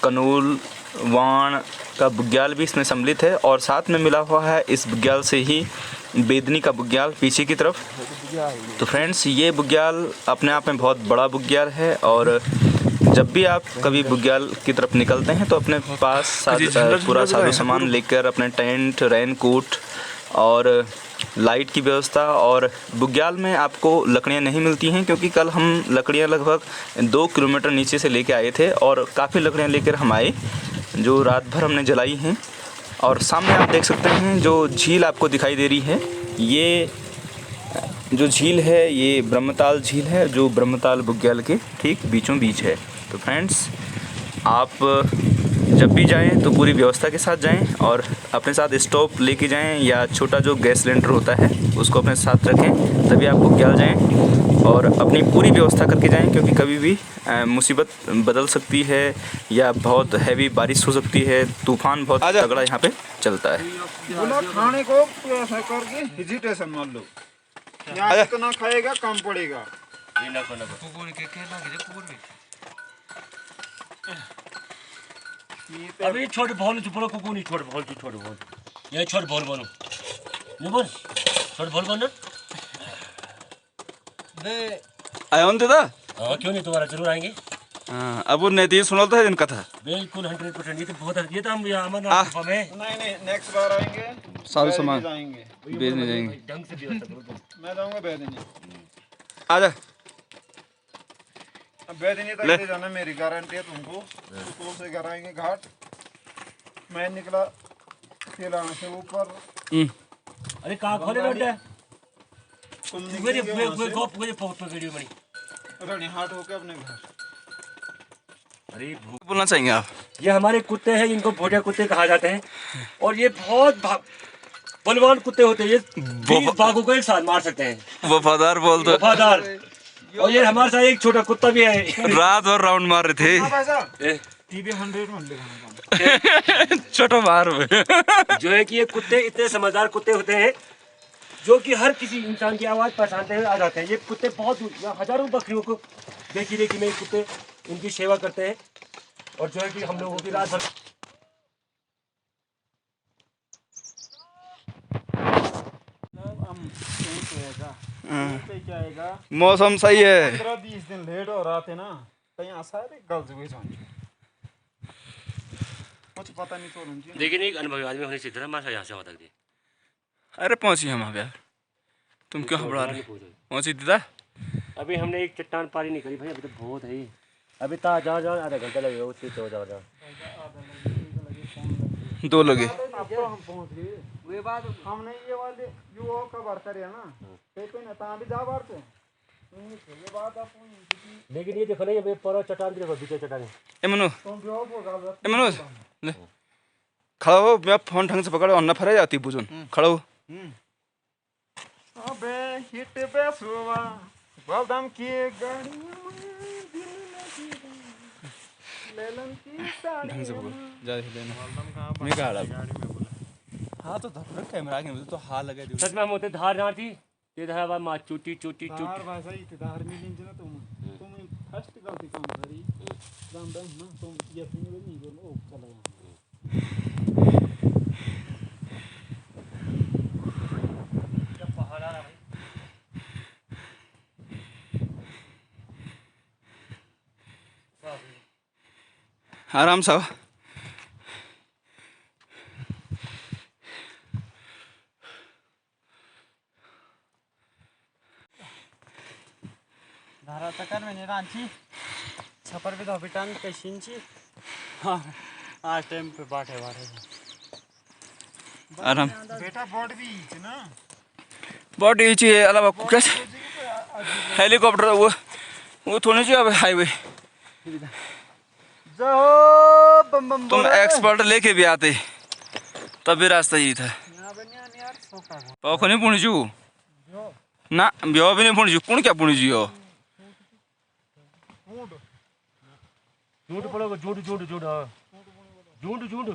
कनूल, वाण का बुग्याल भी इसमें सम्मिलित है, और साथ में मिला हुआ है इस बुग्याल से ही बेदनी का बुग्याल पीछे की तरफ। तो फ्रेंड्स ये बुग्याल अपने आप में बहुत बड़ा बुग्याल है, और जब भी आप कभी बुग्याल की तरफ निकलते हैं तो अपने पास पूरा साजो सामान लेकर, अपने टेंट, रेनकोट और लाइट की व्यवस्था। और बुग्याल में आपको लकड़ियाँ नहीं मिलती हैं, क्योंकि कल हम लकड़ियाँ लगभग 2 किलोमीटर नीचे से लेके आए थे, और काफ़ी लकड़ियाँ लेकर हम आए जो रात भर हमने जलाई हैं। और सामने आप देख सकते हैं जो झील आपको दिखाई दे रही है, ये जो झील है ये ब्रह्मताल झील है, जो ब्रह्मताल बुग्याल के ठीक बीचों बीच है। तो फ्रेंड्स आप जब भी जाएं तो पूरी व्यवस्था के साथ जाएं, और अपने साथ स्टोव लेके जाएं, या छोटा जो गैस सिलेंडर होता है उसको अपने साथ रखें, तभी आप बुग्याल जाएं। और अपनी पूरी व्यवस्था करके जाएं, क्योंकि कभी भी मुसीबत बदल सकती है, या बहुत हैवी बारिश हो सकती है, तूफान बहुत तगड़ा यहाँ पे चलता है। खाने को ऐसा करके हिजिटेशन मान लो, यहाँ इतना खाएगा कम पड़ेगा। अभी छोड़ बोल चुप को नहीं छोड़ बोल ये छोड़ बोल बोलो नहीं बोल छोड़ बोल बोल आयोन दादा हाँ क्यों नहीं, तुम्हारा जरूर आएंगे। हाँ, अब वो नहीं सुना था इनका था बिल्कुल 100%। ये तो बहुत ये तो हम अमरनाथ गुफा में नहीं नेक्स्ट बार आएंगे, सारे सामान जाएंगे, बेचने जाएंगे। ढंग से व्यवस्था करो तुम। मैं जाऊंगा बेदनी। आजा अब बेदनी तक ले जाना, मेरी गारंटी है तुमको। स्कूल से घर आएंगे घाट, मैं निकला तिलाना से ऊपर। अरे कहाँ खोले बेटा तुम मेरे निकलेंगे वहाँ से, गोप मुझे वीडियो बनी। रणहाट होके अपने घर। अरे बोलना चाहेंगे आप? ये हमारे कुत्ते हैं, इनको भोटिया कुत्ते कहा जाते हैं, और ये बहुत बलवान कुत्ते होते हैं। ये 20 बाघों को एक साथ मार सकते हैं। वफादार बोल दो। वफादार। और ये हमारे साथ एक छोटा कुत्ता भी है। रात भर राउंड मार रहे थे। टीवी 100 में लिखाना छोटा बाहर में जो है कि ये कुत्ते इतने समझदार कुत्ते होते हैं जो कि हर किसी इंसान की आवाज़ पहचानते हुए आ जाते हैं। ये कुत्ते बहुत हजारों बकरियों को देखी में ये कुत्ते उनकी सेवा करते हैं, और जो है कि हम लोगों की रात भर मौसम सही है। 15-20 दिन लेट हो रहा थे ना, तो यहाँ सारे गलत हुए कुछ पता नहीं तो उनकी। लेकिन एक अनुभवी आदमी होने से हमारे यहाँ से वहाँ तक दी। अरे पहुंची हम अब यार, तुम क्यों घबरा रहे? पहुंची दीदा। अभी हमने एक चट्टान पारी नहीं करी भाई, अभी तो बहुत है। अभी ता जा जा आधा घंटा लगेगा उससे तो जा 2 लगे। अब तो हम पहुंच गए। वे बात हमने ये वाले युवाओं का बढ़ता रहा ना, तो ना ता भी जा बारते ये बात आप। लेकिन ये देखो ना, ये पर चट्टान देखो, बीच चट्टान ए मनु, तुम भी हो बोल ए मनु ले खड़ा हो। मैं फोन ढंग से पकड़ो, अन्ना फरे जाती बुझुन। खड़ा हो। अबे हिट पे सुवा बलदम की गाड़ी लेलन की साड़ी ढंग से बोलो ज़्यादा हिल लेना मैं कहा रहा हाँ तो धर कैमरा के तो हाथ लगा दियो सच में हम होते धार जहाँ थी ये धार बार माँ चूटी चूटी धार चूटी भाषा ही धार मिलिंच ना तुम फर्स्ट गलती काम करी दम दम ना तुम ये फिंगर नहीं बोलो ओ चला क्या पहाड़ आ रहा भाई आराम से धारा तकर मैंने रांची छपर भी धोपिटान कशिंची हाँ आज टाइम पे बाटे आराम बेटा बोर्ड भी ना बहुत ईची है अलावा कुछ हेलीकॉप्टर वो थोड़ी सी अब हाईवे जो बम बम तुम एक्सपर्ट लेके भी आते तभी रास्ता यही था यहाँ बनिया नहीं यार सोका पाखो नहीं पुणी जू ना ब्याह भी नहीं पुणी जू पुण क्या पुणी जी हो झूठ पड़ोगे झूठ झूठ झूठ झूठ झूठ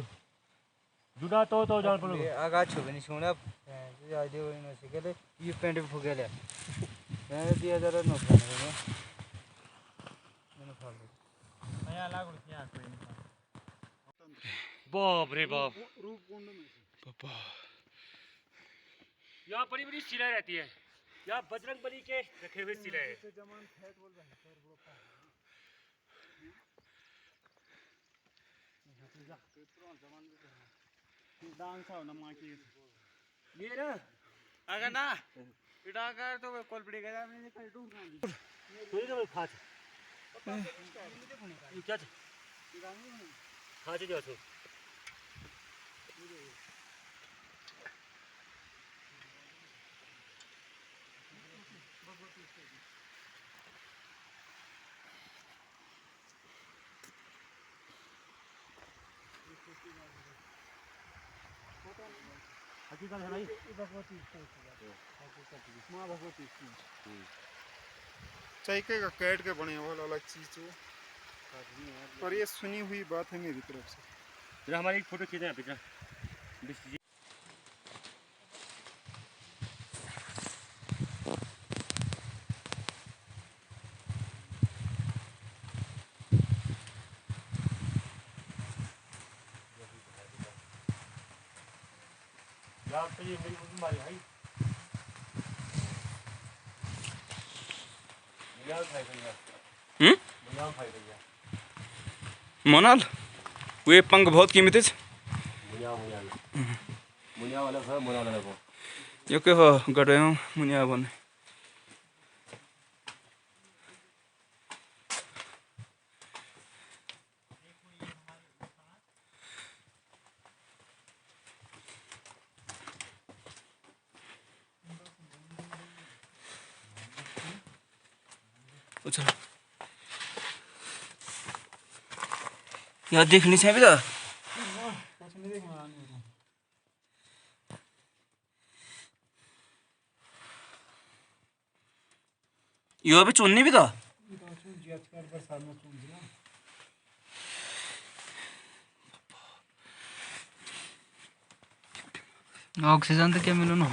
झूठा तो जान पड़ोगे आगा छुबनी सुना आज दे न सिकेले ये पेंट भी फुगेले मैं दिया जरा नो खाने मैंने फाड़ दे नया लागू क्या कोई नहीं बाप रे बाप रूप कुंड में यहाँ बड़ी बड़ी शिलाएं रहती है यहाँ बजरंग बली के रखे हुए शिलाएं हैं जमान फैट बोल रहा है डांस आओ ना मां की ये ना अगर ना पिटा कर तो कॉल पड़ेगा मैं नहीं कर दूंगा थोड़ी ना खाच ये क्या खाच जो सो हकीकत है नहीं भगवती मां भगवती चाइके का कैट के बने वाला अलग चीज हो पर ये सुनी हुई बात है मेरी तरफ से जरा हमारी एक फोटो खींचे यहाँ पे जरा यहाँ पे ये मेरी बुजुर्ग मारी भाई मुनियाल खाई भैया मुनियाल खाई भैया मोनाल वे पंख बहुत कीमती मुनिया वाला घर मुनिया वाला को यो के हो गरे हूँ मुनिया बने चलो यार देखनी चाहिए बेटा यो अभी चुननी भी था ऑक्सीजन तो क्या मिलो ना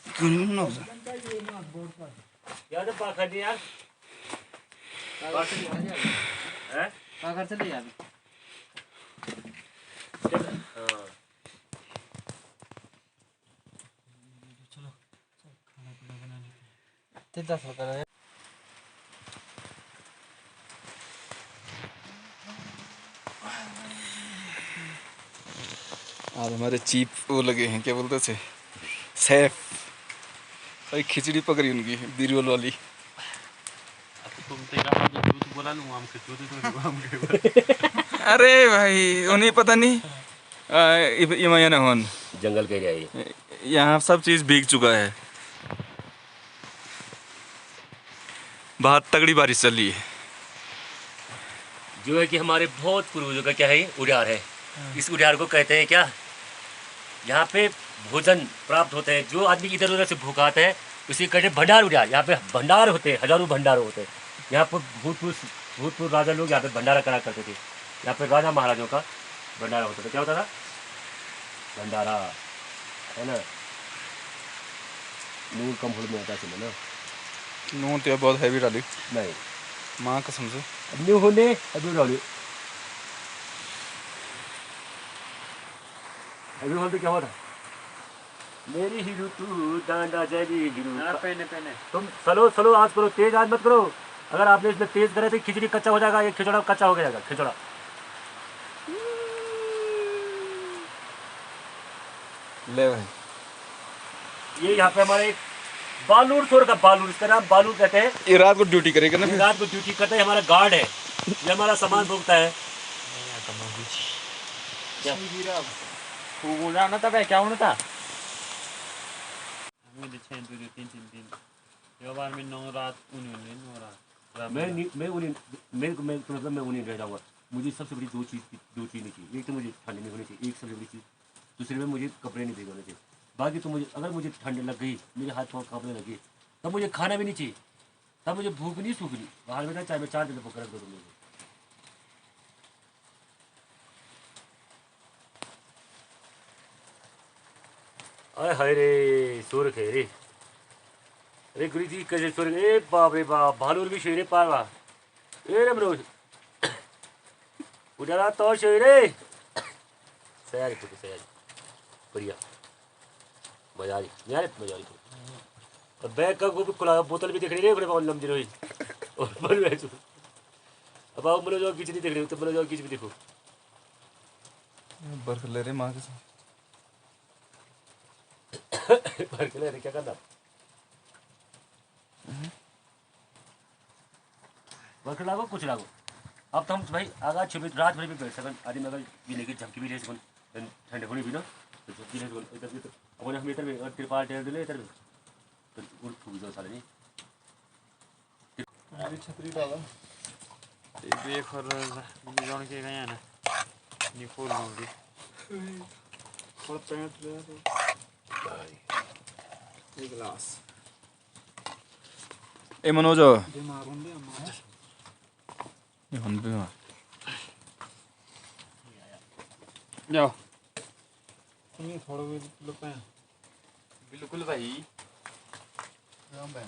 क्यों नहीं मिलना ऑक्सीजन यार तो पाखा नहीं यार हैं पाकर चले यार ते 10 रुपए आज हमारे चीफ वो लगे हैं क्या बोलते थे सैफ भाई खिचड़ी पकड़ी उनकी बीरबल वाली अरे भाई उन्हें पता नहीं ये ना होन जंगल के एरिया यहाँ सब चीज़ भीग चुका है बहुत तगड़ी बारिश चल रही है जो है कि हमारे बहुत पूर्वजों का क्या है उड़ार है इस उड़ार को कहते हैं क्या यहाँ पे भोजन प्राप्त होते हैं जो आदमी इधर उधर से भूखा आता है उसी कहते हैं भंडार उड़ार यहाँ पे भंडार होते हैं हजारों भंडार होते हैं यहाँ पर भूतपूर्व राजा लोग यहाँ पे भंडारा करा करते थे यहाँ पे राजा महाराजों का भंडारा होता था। क्या होता था? भंडारा, है ना। नून कम होल में होता है ना। नून तो बहुत हैवी डाली नहीं, माँ कसम से। न्यू होने अभी डाली। अभी होल तो क्या हुआ था? मेरी हीरू तू डांडा जैली हीरू। पहने तुम स्लो आंच करो, तेज आंच मत करो। अगर आपने इसमें तेज करे तो खिचड़ी कच्चा हो जाएगा, ये खिचड़ा कच्चा हो जाएगा। खिचड़ा ले भाई, ये यहाँ पे हमारे एक बालूर शोर का, बालूर, इसका नाम बालूर कहते हैं। ये रात को ड्यूटी करेगा ना ये फिर। रात को ड्यूटी करता है, हमारा गार्ड है, ये हमारा सामान भोगता है। ना था भाई, क्या होना था? बार में 9 रात 9 रात मैं उन्हें रह जाऊंगा। मुझे सबसे बड़ी दो चीज़ नहीं चाहिए। एक तो मुझे ठंड नहीं होनी चाहिए, एक सबसे बड़ी चीज़। दूसरे में मुझे कपड़े नहीं होने चाहिए। बाकी तो मुझे, अगर मुझे ठंड लग गई, मेरे हाथ पाँव कांपने लगे, तब मुझे खाना भी नहीं चाहिए, तब मुझे भूख नहीं सूखनी। बाहर में चाहे मैं 4 दिन भूख रख दो मुझे। अरे हाय रे, सूर्य है रे। अरे गुरु जी कैसे सूर्य, ए बाप रे बाप, भालूर भी शेरे पारवा। ए रे मनोज, उजाला तो शेरे। सयारी फुट सयारी, बढ़िया, मजा आ रही, नहीं आ रही? मजा आ रही। और बैग का वो भी खुला, बोतल भी दिख रही है, बड़े बहुत लंबी रही। और बन रहे अब आओ मनोज और किचन नहीं दिख रही, तो मनोज और किचन भी देखो। बर्फ ले रहे माँ कसम। भर के ले रहे, क्या करना? वर्क लागो कुछ लागो। अब तो हम भाई आगा छुपे रात भर भी बैठ सकन, आदमी अगर ये लेके झपकी भी ले सकन, ठंडे होनी भी ना, तो झपकी ले सकन। इधर भी तो अपने हम इधर में और तिरपाल टेर दिले इधर में, तो उड़ फूक जाओ साले नहीं। अरे छतरी डाला ये खर जान के गया ना निकोल होगी और पैंट ले तो एक गिलास ए मनोज, दिमाग होंगे हमारा ये हन पे जाओ। तुम्हें थोड़ा भी लुक है बिल्कुल भाई। राम भाई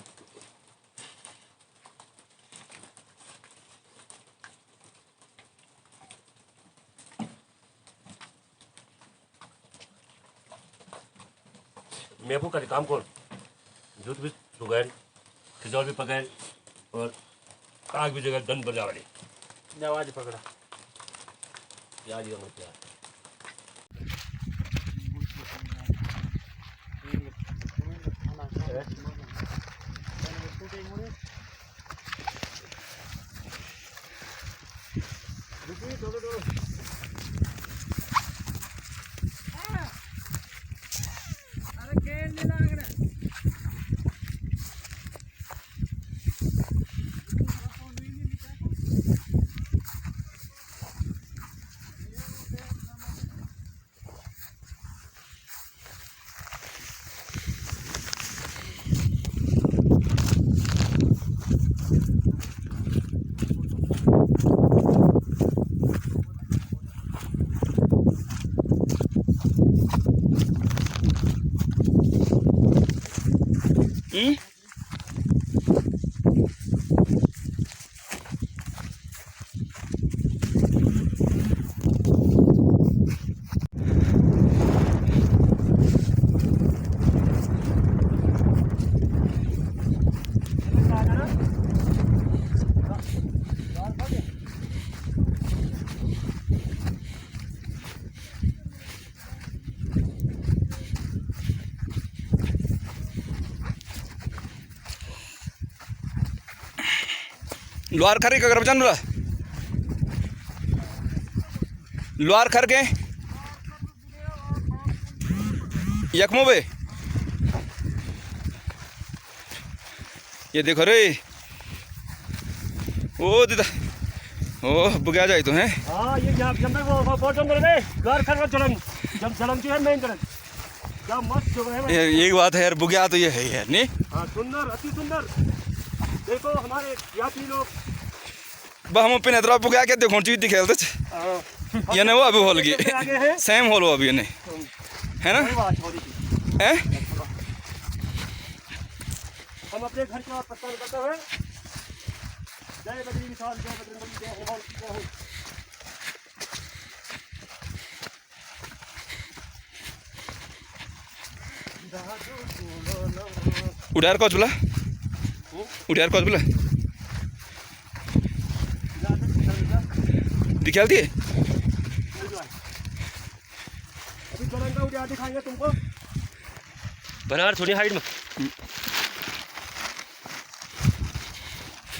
मेबू का काम कौन, दूध भी सुगैर, खिजौर भी पकड़, और आग भी जगह दन बजा वाली। आवाज पकड़ा याद ही मत यार। लोहार खर के जान लोहार खर के यकमो बे ये देखो रे ओ दीदा ओ बुगा जाए तो हैं। हाँ ये यहाँ जंगल वो बहुत जंगल है, घर खर चलन जब चलन की है मेन चलन, क्या मस्त जगह है। एक बात है यार, बुगा तो ये है यार नहीं। हाँ सुंदर, अति सुंदर। देखो हमारे यात्री लोग हम पिन इतना पुका के देखो चीज खेलते ये नहीं वो अभी होल गई सेम होल अभी नहीं है ना हैं हम अपने घर का प्रस्थान करते हुए जय बद्री विशाल जय बजरंगबली जय हनुमान जय हो। उड़ार कौच बोला उड़ार कौच बोला दिखाल दिए अभी जलन का उड़ान दिखाएंगे तुमको। बना थोड़ी हाइट में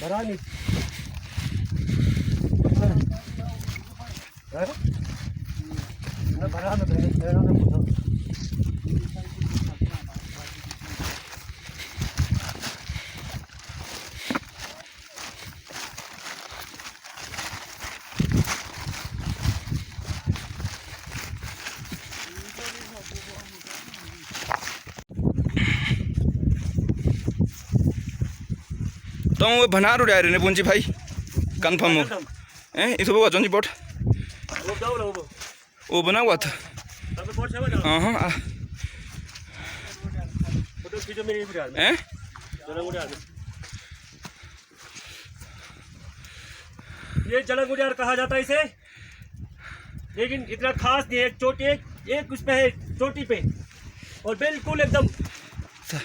बना नहीं बना ना तो वो भनार उड़ा रहे ने पुंजी भाई कंफर्म हो हैं इस वो जोनी बोट वो बना हुआ था हाँ हाँ हैं ये जलन गुड़ियार कहा जाता है इसे, लेकिन इतना खास नहीं है। एक उस पे है चोटी पे और बिल्कुल एकदम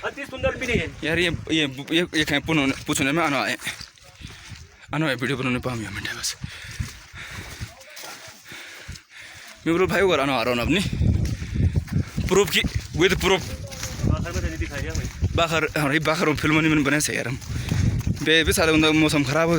अति सुंदर भी नहीं है यार ये कहीं पूछने में आना है वीडियो बनाने पाऊँ मिनट है बस मैं बोलो भाई वो आना आ रहा हूँ अपनी प्रूफ की विद प्रूफ बाखर हमारी बाखर फिल्म नहीं मैंने बनाए से यार हम बे सारे बंदा मौसम खराब हो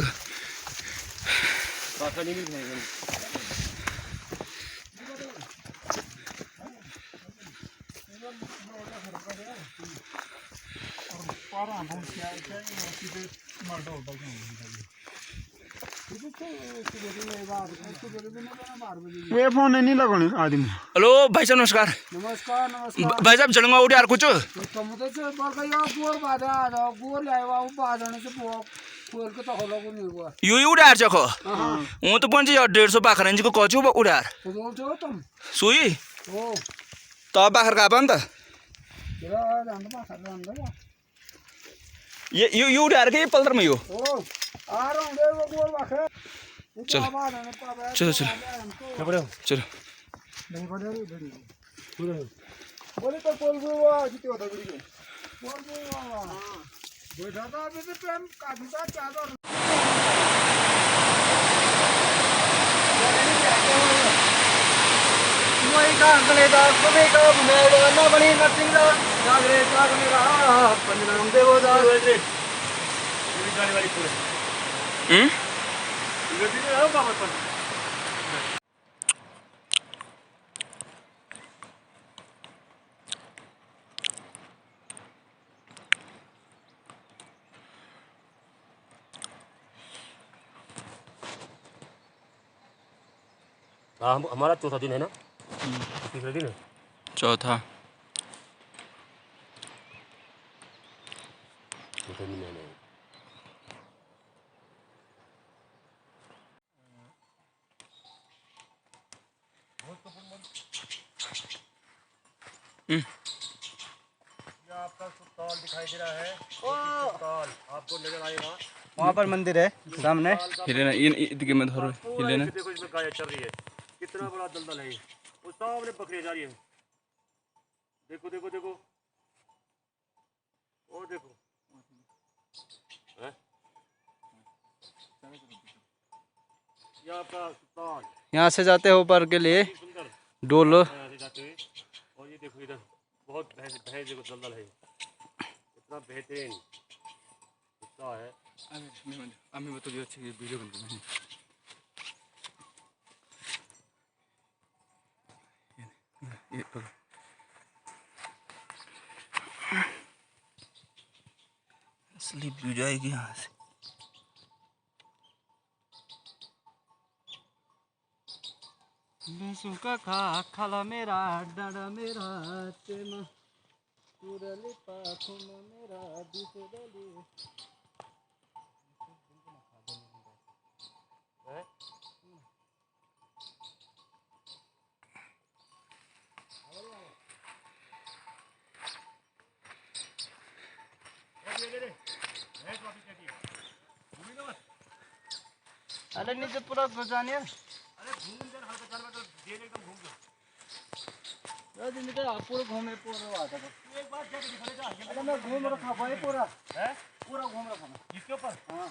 वे फोन नहीं लगाने आदमी। हेलो भाई साहब नमस्कार नमस्कार नमस्कार भाई साहब चलूंगा उड़े यार कुछ समुद्र से पर या गोर बाधा आ गोर लाएवा वो बाधने से खोल के तो होला को नहीं हुआ यू उड़े यार चखो वो तो पहुंचे 150 बाखर इंच को कोचू उड़े यार तो बोल जो तुम सुई ओ तो बाखर का बंद तेरा अंदर बाखर अंदर ये उड़े यार के पलर में यो ओ आ रहा हूं वो गोर बाखर चलो चलो चलो चलो नहीं बड़े बोले तो बोल गो जीते होता गुड़ी बोल गो बैठा था अभी तो प्रेम काफी सा चादर वही का अंकले दा तुम्हें का बुनेड़ो ना बनी नथिंग दा जागरे जाग मेरा पंजरम देवो दा गाड़ी वाली पूरे हाँ हमारा चौथा दिन है ना तीसरा दिन है चौथा चौथा दिन है आपका सुल्तान दिखाई दे रहा है सुल्तान आपको नजर आएगा वहां पर मंदिर है सामने हिलेना ये में धरो हिलेना देखो इसमें गाय चल रही है कितना बड़ा दलदल है ये वो सामने बकरियां जा रही है देखो देखो देखो और देखो ये आपका सुल्तान यहाँ से जाते हो ऊपर के लिए सुंदर डोलो यहाँ से जाते हुए और ये देखो इधर बहुत भैंस भैंस देखो दलदल है इतना बेहतरीन हिस्सा है আমি তো যাচ্ছি ভিডিও বানাতে ये स्लिप हो जाएगी यहाँ से सुका खा खाला मेरा डाडा मेरा तेमा सुरली पाखुम मेरा दिसदली अरे नीचे पूरा जानिए अरे घूम जरा हल्का चल मतलब जेल एकदम घूम जा। नीचे आप पूरा घूमे पूरा आता था। तू एक बार जाके दिखा दे जा। अरे मैं घूम रखा भाई पूरा है पूरा घूम रखा मैं। इसके ऊपर हाँ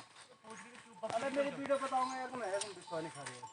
अरे मेरी वीडियो बताऊंगा यार तुम्हें तुम विश्वास नहीं खा रहे हो।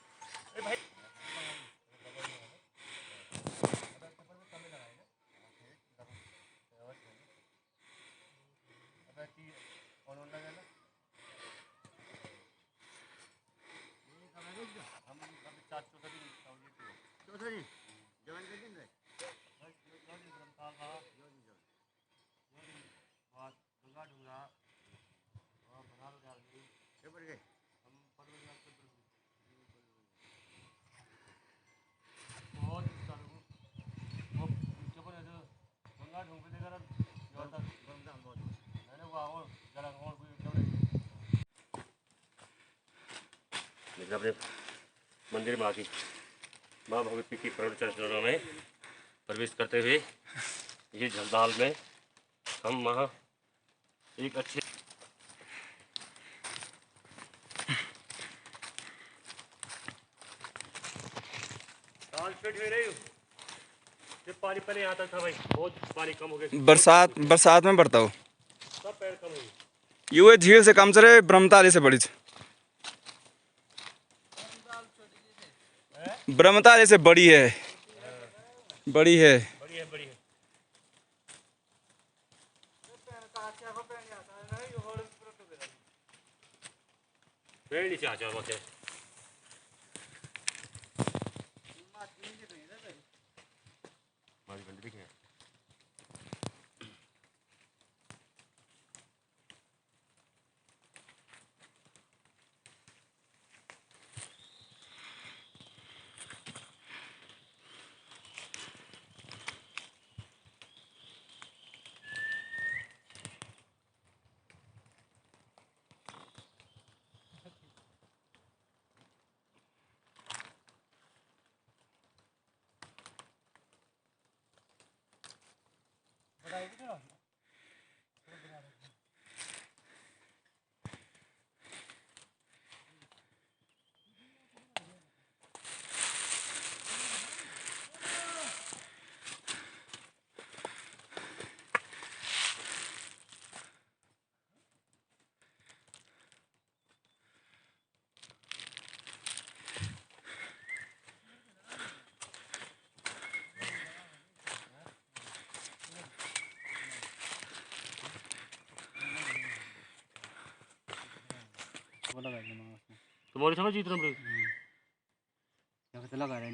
लेकिन अपने मंदिर में आके माँ भगवती की प्रवण चरणों में प्रवेश करते हुए ये झलदाल में हम वहाँ एक अच्छे दाल पेट में नहीं हूँ। ये पानी पहले आता था भाई, बहुत पानी कम हो गया, बरसात में बढ़ता हो सब पैर कम हो गए। ये झील से कम चले ब्रह्मताल से बड़ी ब्रह्मताल से बड़ी है बड़ी है। बड़ी है बड़ी है। पेड़ नीचे आ जाओ वहाँ से। हमारी बंदी दिखे हैं। बोला भाई तुम्हारी समझ इतना बड़ी लगा रहे हैं